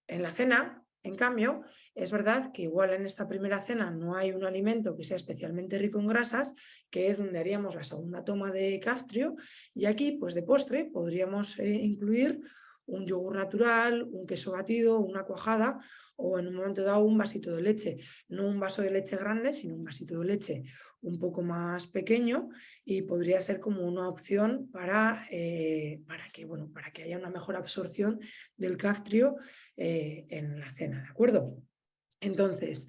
En la cena, en cambio, es verdad que igual en esta primera cena no hay un alimento que sea especialmente rico en grasas, que es donde haríamos la segunda toma de caftrio, y aquí, pues de postre, podríamos incluir un yogur natural, un queso batido, una cuajada o en un momento dado un vasito de leche. No un vaso de leche grande, sino un vasito de leche un poco más pequeño y podría ser como una opción para que haya una mejor absorción del caftrio en la cena, ¿de acuerdo? Entonces,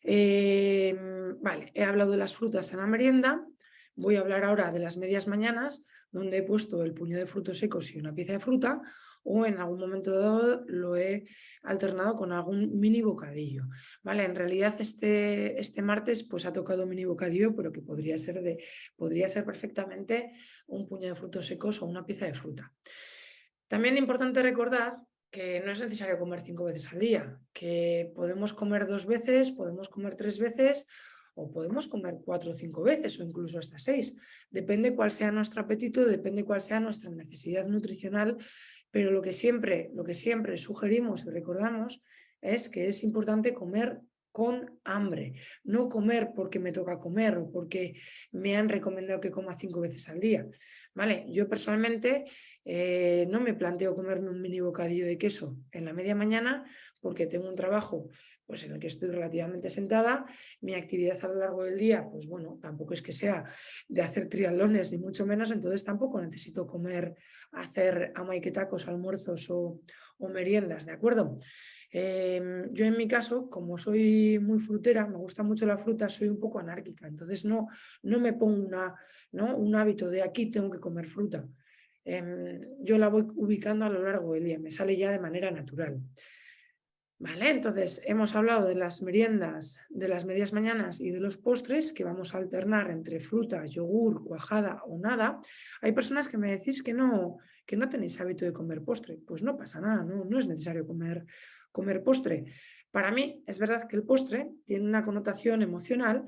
vale, he hablado de las frutas en la merienda, voy a hablar ahora de las medias mañanas, donde he puesto el puño de frutos secos y una pieza de fruta, o en algún momento dado lo he alternado con algún mini bocadillo. Vale, en realidad este martes pues ha tocado mini bocadillo, pero que podría ser perfectamente un puño de frutos secos o una pieza de fruta. También es importante recordar que no es necesario comer 5 veces al día, que podemos comer 2 veces, podemos comer 3 veces o podemos comer 4 o 5 veces o incluso hasta 6. Depende cuál sea nuestro apetito, depende cuál sea nuestra necesidad nutricional, pero lo que siempre sugerimos y recordamos es que es importante comer con hambre, no comer porque me toca comer o porque me han recomendado que coma 5 veces al día. ¿Vale? Yo personalmente no me planteo comerme un mini bocadillo de queso en la media mañana porque tengo un trabajo pues, en el que estoy relativamente sentada, mi actividad a lo largo del día, pues bueno, tampoco es que sea de hacer triatlones ni mucho menos, entonces tampoco necesito hacer amaiketacos, almuerzos o meriendas, ¿de acuerdo? Yo en mi caso, como soy muy frutera, me gusta mucho la fruta, soy un poco anárquica, entonces no me pongo un hábito de aquí tengo que comer fruta. Yo la voy ubicando a lo largo del día, me sale ya de manera natural. Vale, entonces hemos hablado de las meriendas, de las medias mañanas y de los postres que vamos a alternar entre fruta, yogur, cuajada o nada. Hay personas que me decís que no tenéis hábito de comer postre. Pues no pasa nada, no es necesario comer postre. Para mí es verdad que el postre tiene una connotación emocional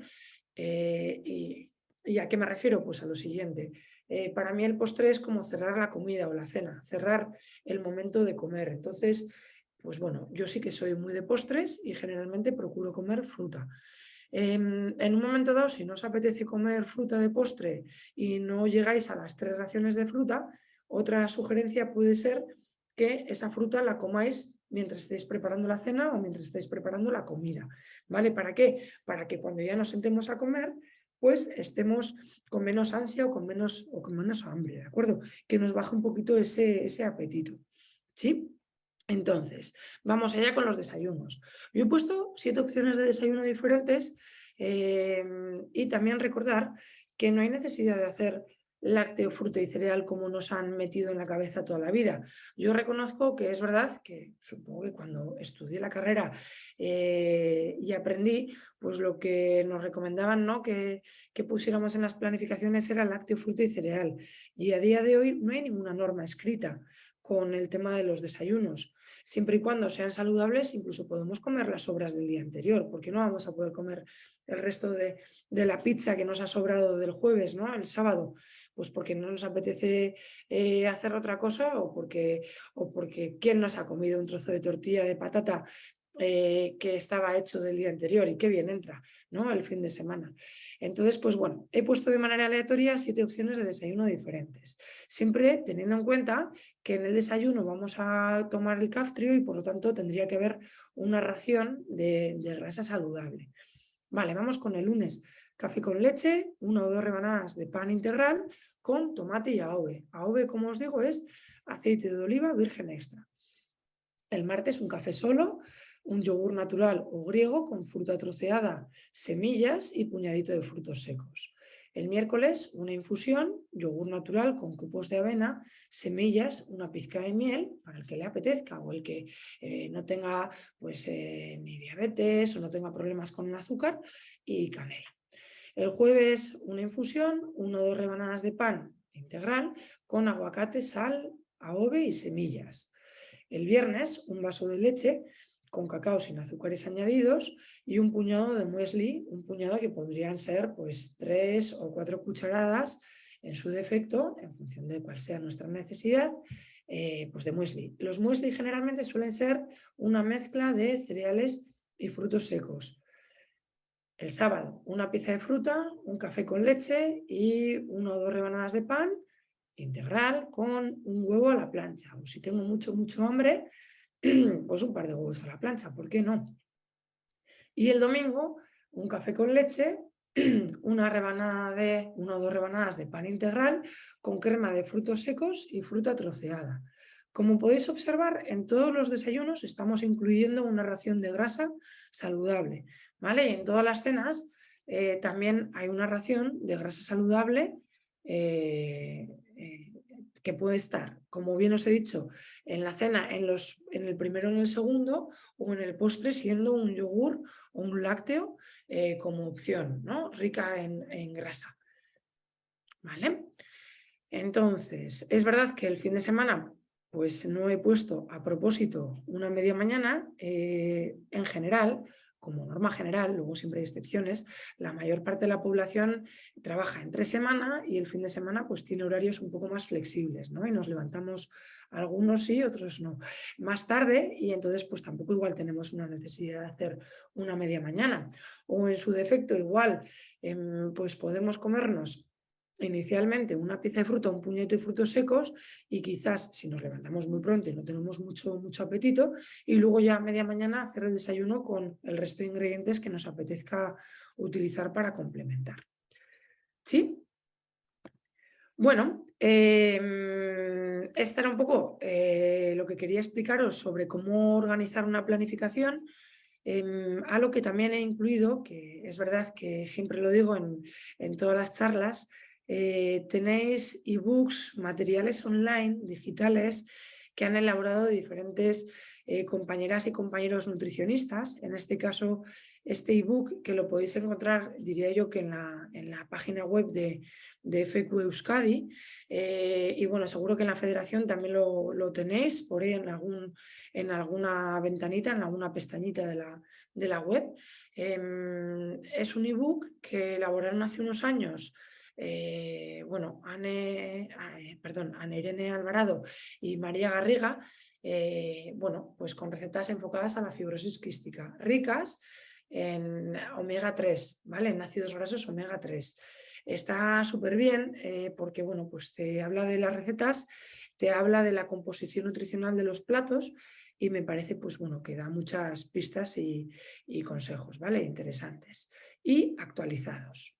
¿y a qué me refiero? Pues a lo siguiente. Para mí el postre es como cerrar la comida o la cena, cerrar el momento de comer. Entonces, pues bueno, yo sí que soy muy de postres y generalmente procuro comer fruta. En un momento dado, si no os apetece comer fruta de postre y no llegáis a las 3 raciones de fruta, otra sugerencia puede ser que esa fruta la comáis mientras estéis preparando la cena o mientras estéis preparando la comida. ¿Vale? ¿Para qué? Para que cuando ya nos sentemos a comer, pues estemos con menos ansia o con menos hambre, ¿de acuerdo? Que nos baje un poquito ese apetito. ¿Sí? Entonces, vamos allá con los desayunos. Yo he puesto 7 opciones de desayuno diferentes y también recordar que no hay necesidad de hacer lácteo, fruta y cereal como nos han metido en la cabeza toda la vida. Yo reconozco que es verdad que supongo que cuando estudié la carrera y aprendí, pues lo que nos recomendaban, ¿no? que pusiéramos en las planificaciones era lácteo, fruta y cereal. Y a día de hoy no hay ninguna norma escrita con el tema de los desayunos. Siempre y cuando sean saludables, incluso podemos comer las sobras del día anterior, porque no vamos a poder comer el resto de la pizza que nos ha sobrado del jueves, ¿no? El sábado, pues porque no nos apetece hacer otra cosa o porque ¿quién nos ha comido un trozo de tortilla de patata que estaba hecho del día anterior y qué bien entra, ¿no? El fin de semana. Entonces, pues bueno, he puesto de manera aleatoria 7 opciones de desayuno diferentes, siempre teniendo en cuenta que en el desayuno vamos a tomar el caftrio y por lo tanto tendría que haber una ración de grasa saludable. Vale, vamos con el lunes. café con leche, 1 o 2 rebanadas de pan integral con tomate y AOVE. AOVE, como os digo, es aceite de oliva virgen extra. El martes un café solo, un yogur natural o griego con fruta troceada, semillas y puñadito de frutos secos. El miércoles una infusión, yogur natural con copos de avena, semillas, una pizca de miel para el que le apetezca o el que no tenga pues, ni diabetes o no tenga problemas con el azúcar, y canela. El jueves una infusión, 1 o 2 rebanadas de pan integral con aguacate, sal, AOVE y semillas. El viernes un vaso de leche con cacao sin azúcares añadidos y un puñado de muesli, un puñado que podrían ser pues 3 o 4 cucharadas en su defecto, en función de cuál sea nuestra necesidad, pues de muesli. Los muesli generalmente suelen ser una mezcla de cereales y frutos secos. El sábado una pieza de fruta, un café con leche y 1 o 2 rebanadas de pan integral con un huevo a la plancha. O si tengo mucho hambre, pues un par de huevos a la plancha, ¿por qué no? Y el domingo un café con leche, una o 2 rebanadas de pan integral con crema de frutos secos y fruta troceada. Como podéis observar, en todos los desayunos estamos incluyendo una ración de grasa saludable, ¿vale? Y en todas las cenas también hay una ración de grasa saludable que puede estar, como bien os he dicho, en la cena, en el primero o en el segundo, o en el postre siendo un yogur o un lácteo como opción, ¿no? Rica en grasa. ¿Vale? Entonces, es verdad que el fin de semana pues no he puesto a propósito una media mañana. En general, como norma general, luego siempre hay excepciones, la mayor parte de la población trabaja entre semana y el fin de semana pues tiene horarios un poco más flexibles, ¿no? Y nos levantamos algunos sí, otros no, más tarde, y entonces pues tampoco igual tenemos una necesidad de hacer una media mañana. O en su defecto igual pues podemos comernos inicialmente una pieza de fruta, un puñado de frutos secos, y quizás si nos levantamos muy pronto y no tenemos mucho apetito, y luego ya a media mañana hacer el desayuno con el resto de ingredientes que nos apetezca utilizar para complementar. ¿Sí? Bueno, esta era un poco lo que quería explicaros sobre cómo organizar una planificación. Algo que también he incluido, que es verdad que siempre lo digo en todas las charlas, tenéis ebooks, materiales online, digitales, que han elaborado diferentes compañeras y compañeros nutricionistas. En este caso, este ebook, que lo podéis encontrar, diría yo, que en la página web de FQ Euskadi, y bueno, seguro que en la federación también lo tenéis por ahí en alguna ventanita, en alguna pestañita de la web. Es un ebook que elaboraron hace unos años bueno, Ana Irene Alvarado y María Garriga, bueno, pues con recetas enfocadas a la fibrosis quística, ricas en omega 3, ¿vale? En ácidos grasos omega 3. Está súper bien porque, bueno, pues te habla de las recetas, te habla de la composición nutricional de los platos, y me parece, pues bueno, que da muchas pistas y consejos, ¿vale? Interesantes y actualizados.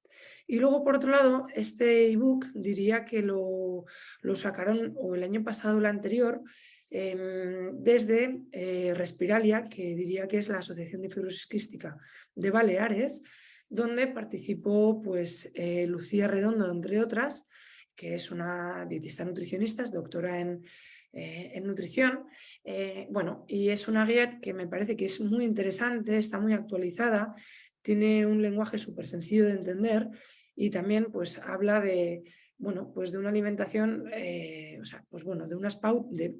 Y luego, por otro lado, este ebook diría que lo sacaron o el año pasado o el anterior desde Respiralia, que diría que es la Asociación de Fibrosis Quística de Baleares, donde participó pues, Lucía Redondo, entre otras, que es una dietista nutricionista, es doctora en nutrición. Bueno, y es una guía que me parece que es muy interesante, está muy actualizada, tiene un lenguaje súper sencillo de entender, y también pues habla de, bueno, pues de una alimentación, o sea, pues bueno, de unas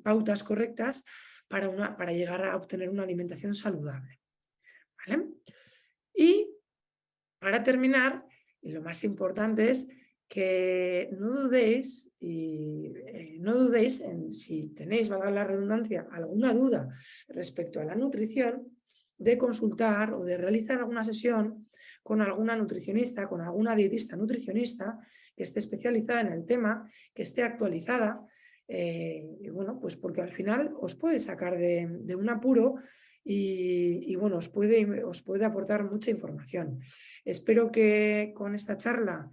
pautas correctas para llegar a obtener una alimentación saludable. ¿Vale? Y para terminar, y lo más importante es que no dudéis, en, si tenéis, valga la redundancia, alguna duda respecto a la nutrición, de consultar o de realizar alguna sesión con alguna nutricionista, con alguna dietista nutricionista que esté especializada en el tema, que esté actualizada, y bueno, pues porque al final os puede sacar de un apuro y bueno, os puede aportar mucha información. Espero que con esta charla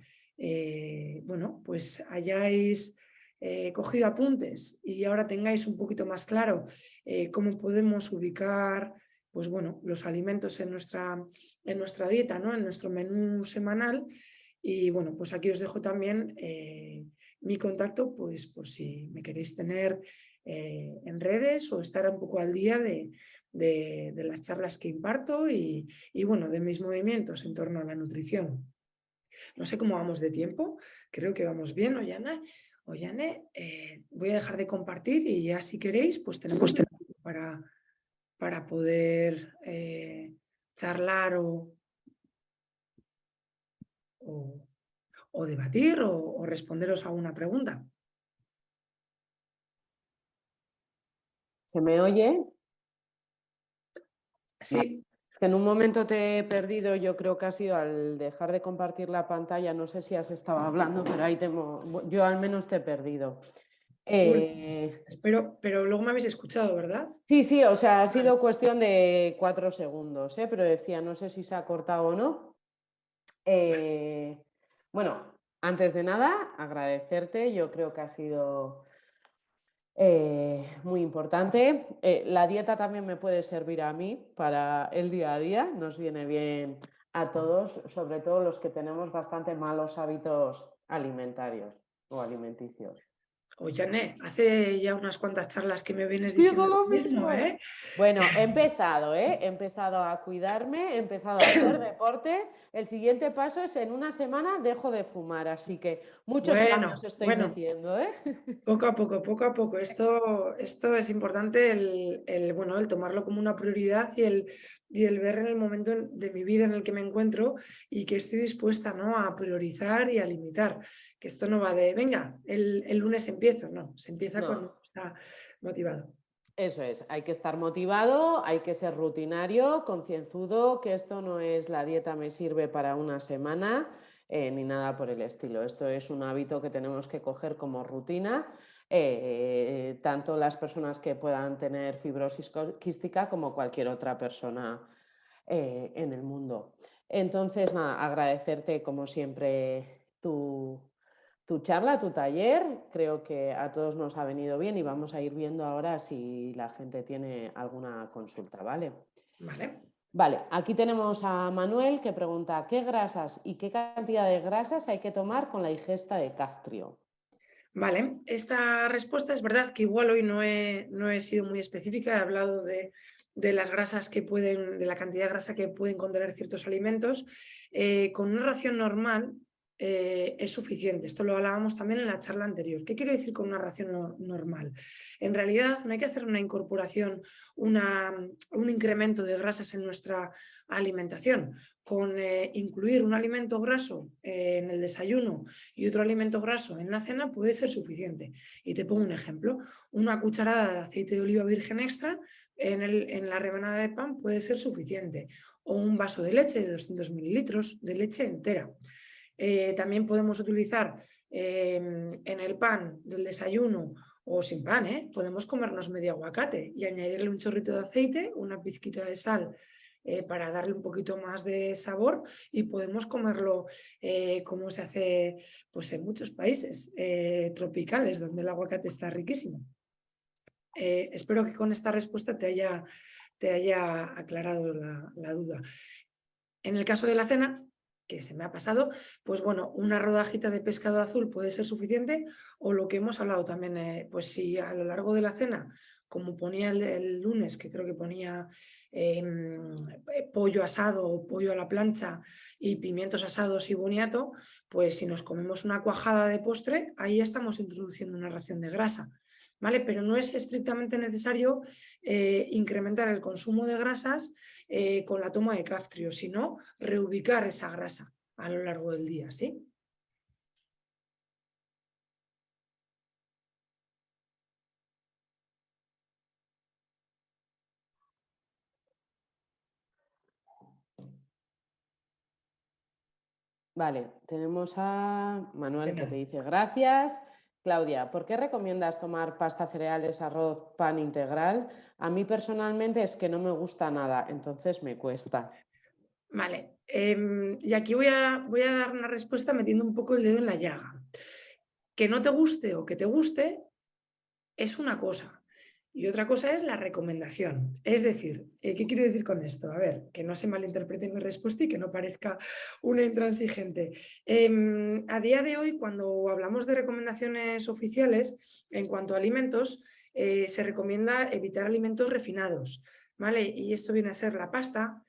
bueno, pues hayáis cogido apuntes y ahora tengáis un poquito más claro cómo podemos ubicar pues bueno, los alimentos en nuestra dieta, ¿no? En nuestro menú semanal. Y bueno, pues aquí os dejo también mi contacto, pues por si me queréis tener en redes o estar un poco al día de las charlas que imparto y bueno, de mis movimientos en torno a la nutrición. No sé cómo vamos de tiempo, creo que vamos bien, Ollane, voy a dejar de compartir y ya si queréis, pues tenemos tiempo para poder charlar o, o debatir o responderos a una pregunta. ¿Se me oye? Sí. Es que en un momento te he perdido, yo creo que ha sido al dejar de compartir la pantalla, no sé si has estado hablando, pero ahí yo al menos te he perdido. Espero, pero luego me habéis escuchado, ¿verdad? Sí, sí, o sea, ha sido cuestión de 4 segundos, pero decía, no sé si se ha cortado o no. Bueno, antes de nada, agradecerte, yo creo que ha sido muy importante. La dieta también me puede servir a mí para el día a día, nos viene bien a todos, sobre todo los que tenemos bastante malos hábitos alimentarios o alimenticios. Ollane, hace ya unas cuantas charlas que me vienes Digo diciendo lo lo mismo, mismo. ¿eh? Bueno, he empezado, He empezado a cuidarme, he empezado a hacer deporte. El siguiente paso es en una semana dejo de fumar, así que muchos cambios Bueno, estoy bueno, metiendo, poco a poco, poco a poco. Esto es importante bueno, el tomarlo como una prioridad y el ver en el momento de mi vida en el que me encuentro y que estoy dispuesta, ¿no? A priorizar y a limitar. Que esto no va de, venga, el lunes empiezo, no, se empieza cuando No, está motivado. eso es, hay que estar motivado, hay que ser rutinario, concienzudo, que esto no es la dieta me sirve para una semana, ni nada por el estilo. Esto es un hábito que tenemos que coger como rutina, tanto las personas que puedan tener fibrosis quística como cualquier otra persona en el mundo. Entonces, nada, agradecerte como siempre tu charla, tu taller. Creo que a todos nos ha venido bien y vamos a ir viendo ahora si la gente tiene alguna consulta, ¿vale? ¿Vale? Vale, aquí tenemos a Manuel que pregunta ¿qué grasas y qué cantidad de grasas hay que tomar con la ingesta de Caftrio? Vale, esta respuesta es verdad que igual hoy no he sido muy específica, he hablado de las grasas que pueden, de la cantidad de grasa que pueden contener ciertos alimentos. Con una ración normal es suficiente. Esto lo hablábamos también en la charla anterior. ¿Qué quiero decir con una ración normal? En realidad no hay que hacer una incorporación, un incremento de grasas en nuestra alimentación. Con incluir un alimento graso en el desayuno y otro alimento graso en la cena puede ser suficiente. Y te pongo un ejemplo, una cucharada de aceite de oliva virgen extra en la rebanada de pan puede ser suficiente, o un vaso de leche de 200 mililitros de leche entera. También podemos utilizar en el pan del desayuno o sin pan, podemos comernos medio aguacate y añadirle un chorrito de aceite, una pizquita de sal para darle un poquito más de sabor y podemos comerlo como se hace pues, en muchos países tropicales donde el aguacate está riquísimo. Espero que con esta respuesta te haya aclarado la duda. En el caso de la cena, que se me ha pasado, pues bueno, una rodajita de pescado azul puede ser suficiente o lo que hemos hablado también, pues si a lo largo de la cena, como ponía el lunes, que creo que ponía pollo asado o pollo a la plancha y pimientos asados y boniato, pues si nos comemos una cuajada de postre, ahí estamos introduciendo una ración de grasa. ¿Vale? Pero no es estrictamente necesario incrementar el consumo de grasas con la toma de Caftrio, sino reubicar esa grasa a lo largo del día, ¿sí? Vale, tenemos a Manuel que te Venga. dice gracias. Claudia, ¿por qué recomiendas tomar pasta, cereales, arroz, pan integral? A mí personalmente es que no me gusta nada, entonces me cuesta. Vale, y aquí voy a dar una respuesta metiendo un poco el dedo en la llaga. Que no te guste o que te guste es una cosa. Y otra cosa es la recomendación. Es decir, ¿qué quiero decir con esto? A ver, que no se malinterprete mi respuesta y que no parezca una intransigente. A día de hoy, cuando hablamos de recomendaciones oficiales en cuanto a alimentos, se recomienda evitar alimentos refinados, ¿vale? Y esto viene a ser la pasta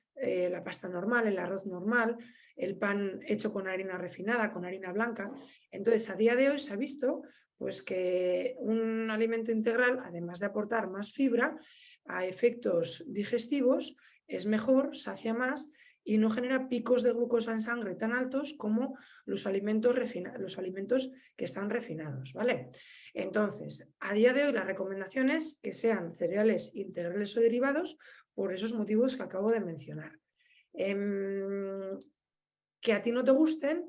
normal, el arroz normal, el pan hecho con harina refinada, con harina blanca. Entonces, a día de hoy se ha visto pues que un alimento integral, además de aportar más fibra, a efectos digestivos, es mejor, sacia más y no genera picos de glucosa en sangre tan altos como los alimentos que están refinados, ¿vale? Entonces, a día de hoy la recomendación es que sean cereales integrales o derivados por esos motivos que acabo de mencionar. Que a ti no te gusten,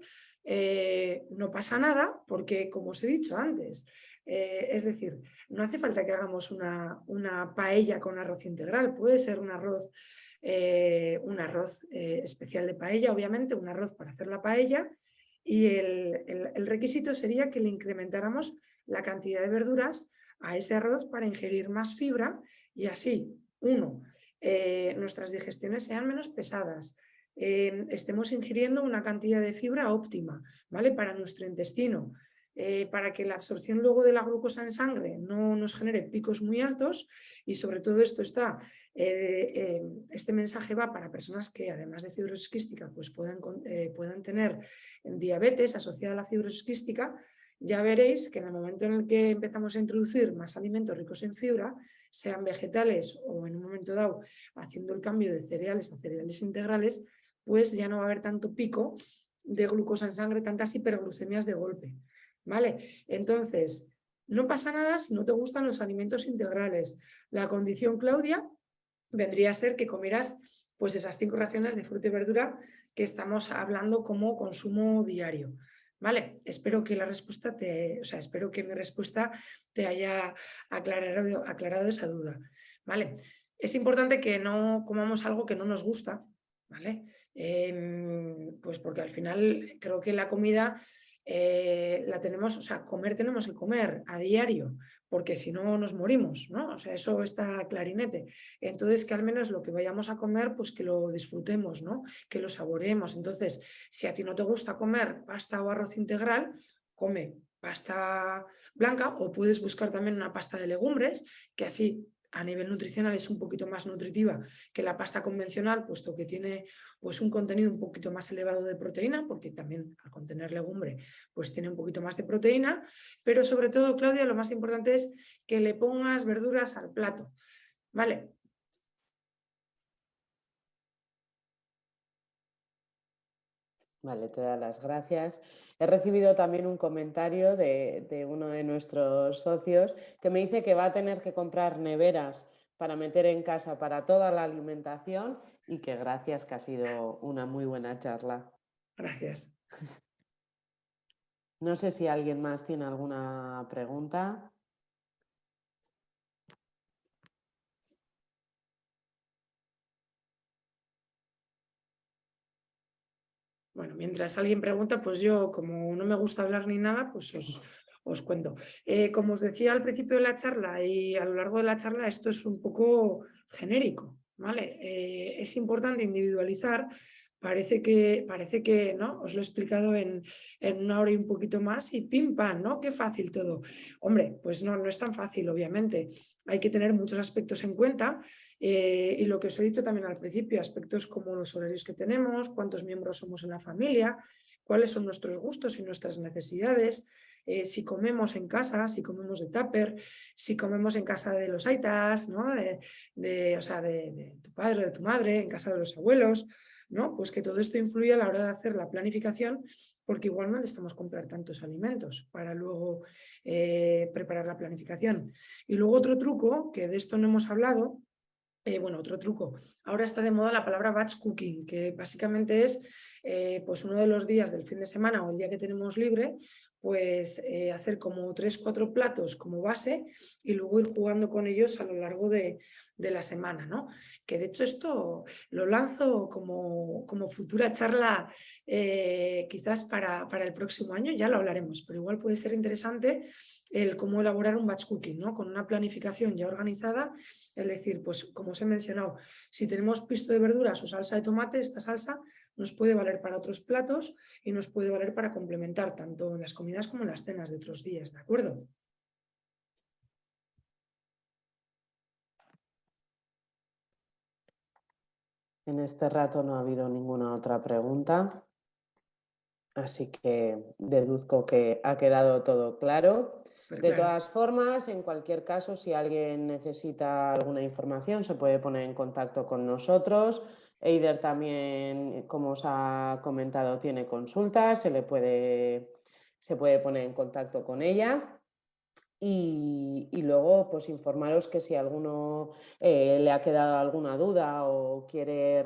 no pasa nada, porque como os he dicho antes, es decir, no hace falta que hagamos una paella con arroz integral, puede ser un arroz especial de paella, obviamente, un arroz para hacer la paella, y el requisito sería que le incrementáramos la cantidad de verduras a ese arroz para ingerir más fibra y así, nuestras digestiones sean menos pesadas, estemos ingiriendo una cantidad de fibra óptima, ¿vale? Para nuestro intestino, para que la absorción luego de la glucosa en sangre no nos genere picos muy altos y sobre todo este mensaje va para personas que además de fibrosis quística pues puedan tener diabetes asociada a la fibrosis quística. Ya veréis que en el momento en el que empezamos a introducir más alimentos ricos en fibra, sean vegetales o en un momento dado haciendo el cambio de cereales a cereales integrales, pues ya no va a haber tanto pico de glucosa en sangre, tantas hiperglucemias de golpe, ¿vale? Entonces, no pasa nada si no te gustan los alimentos integrales. La condición, Claudia, vendría a ser que comieras pues esas 5 raciones de fruta y verdura que estamos hablando como consumo diario. Vale, espero que espero que mi respuesta te haya aclarado esa duda. Vale, es importante que no comamos algo que no nos gusta, ¿vale? Pues porque al final creo que la comida la tenemos, o sea, comer tenemos que comer a diario, porque si no nos morimos, ¿no? O sea, eso está clarinete. Entonces, que al menos lo que vayamos a comer, pues que lo disfrutemos, ¿no? Que lo saboreemos. Entonces, si a ti no te gusta comer pasta o arroz integral, come pasta blanca o puedes buscar también una pasta de legumbres, que así a nivel nutricional es un poquito más nutritiva que la pasta convencional, puesto que tiene pues un contenido un poquito más elevado de proteína, porque también al contener legumbre pues tiene un poquito más de proteína, pero sobre todo, Claudia, lo más importante es que le pongas verduras al plato, ¿vale? Vale, te doy las gracias. He recibido también un comentario de uno de nuestros socios que me dice que va a tener que comprar neveras para meter en casa para toda la alimentación y que gracias, que ha sido una muy buena charla. Gracias. No sé si alguien más tiene alguna pregunta. Bueno, mientras alguien pregunta, pues yo, como no me gusta hablar ni nada, pues os cuento. Como os decía al principio de la charla y a lo largo de la charla, esto es un poco genérico, ¿vale? Es importante individualizar. Parece que, ¿no? Os lo he explicado en una hora y un poquito más y pim pam, ¿no? Qué fácil todo. Hombre, pues no es tan fácil, obviamente. Hay que tener muchos aspectos en cuenta. Y lo que os he dicho también al principio, aspectos como los horarios que tenemos, cuántos miembros somos en la familia, cuáles son nuestros gustos y nuestras necesidades, si comemos en casa, si comemos de tupper, si comemos en casa de los aitas, ¿no? de tu padre o de tu madre, en casa de los abuelos, ¿no? Pues que todo esto influye a la hora de hacer la planificación, porque igual no necesitamos comprar tantos alimentos para luego preparar la planificación. Y luego otro truco, que de esto no hemos hablado, otro truco. Ahora está de moda la palabra batch cooking, que básicamente es pues uno de los días del fin de semana o el día que tenemos libre, pues hacer como 3-4 platos como base y luego ir jugando con ellos a lo largo de la semana, ¿no? Que de hecho esto lo lanzo como futura charla quizás para el próximo año, ya lo hablaremos, pero igual puede ser interesante el cómo elaborar un batch cooking, ¿no? Con una planificación ya organizada, es decir, pues como os he mencionado, si tenemos pisto de verduras o salsa de tomate, esta salsa nos puede valer para otros platos y nos puede valer para complementar tanto en las comidas como en las cenas de otros días, ¿de acuerdo? En este rato no ha habido ninguna otra pregunta, así que deduzco que ha quedado todo claro. Pero De claro, todas formas, en cualquier caso, si alguien necesita alguna información, se puede poner en contacto con nosotros. Eider también, como os ha comentado, tiene consultas, se puede poner en contacto con ella. Y luego, pues informaros que si a alguno le ha quedado alguna duda o quiere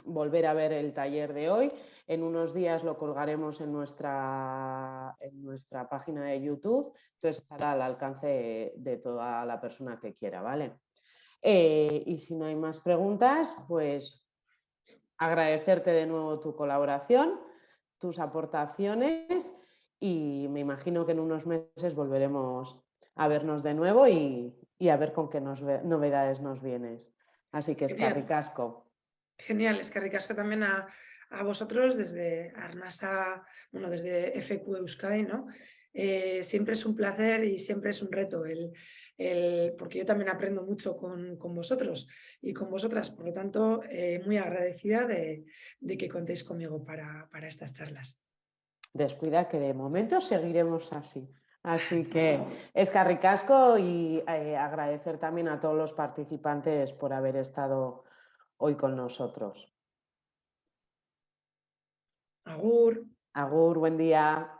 volver a ver el taller de hoy, en unos días lo colgaremos en nuestra página de YouTube, entonces estará al alcance de toda la persona que quiera, ¿vale? Y si no hay más preguntas, pues agradecerte de nuevo tu colaboración, tus aportaciones y me imagino que en unos meses volveremos a vernos de nuevo y a ver con qué novedades nos vienes. Así que eskerrik asko. Genial, es que ricasco también a vosotros desde Arnasa, bueno, desde FQ Euskadi, ¿no? Siempre es un placer y siempre es un reto porque yo también aprendo mucho con vosotros y con vosotras, por lo tanto, muy agradecida de que contéis conmigo para estas charlas. Descuida que de momento seguiremos así. Así que eskerrik asko y agradecer también a todos los participantes por haber estado hoy con nosotros. Agur. Agur, buen día.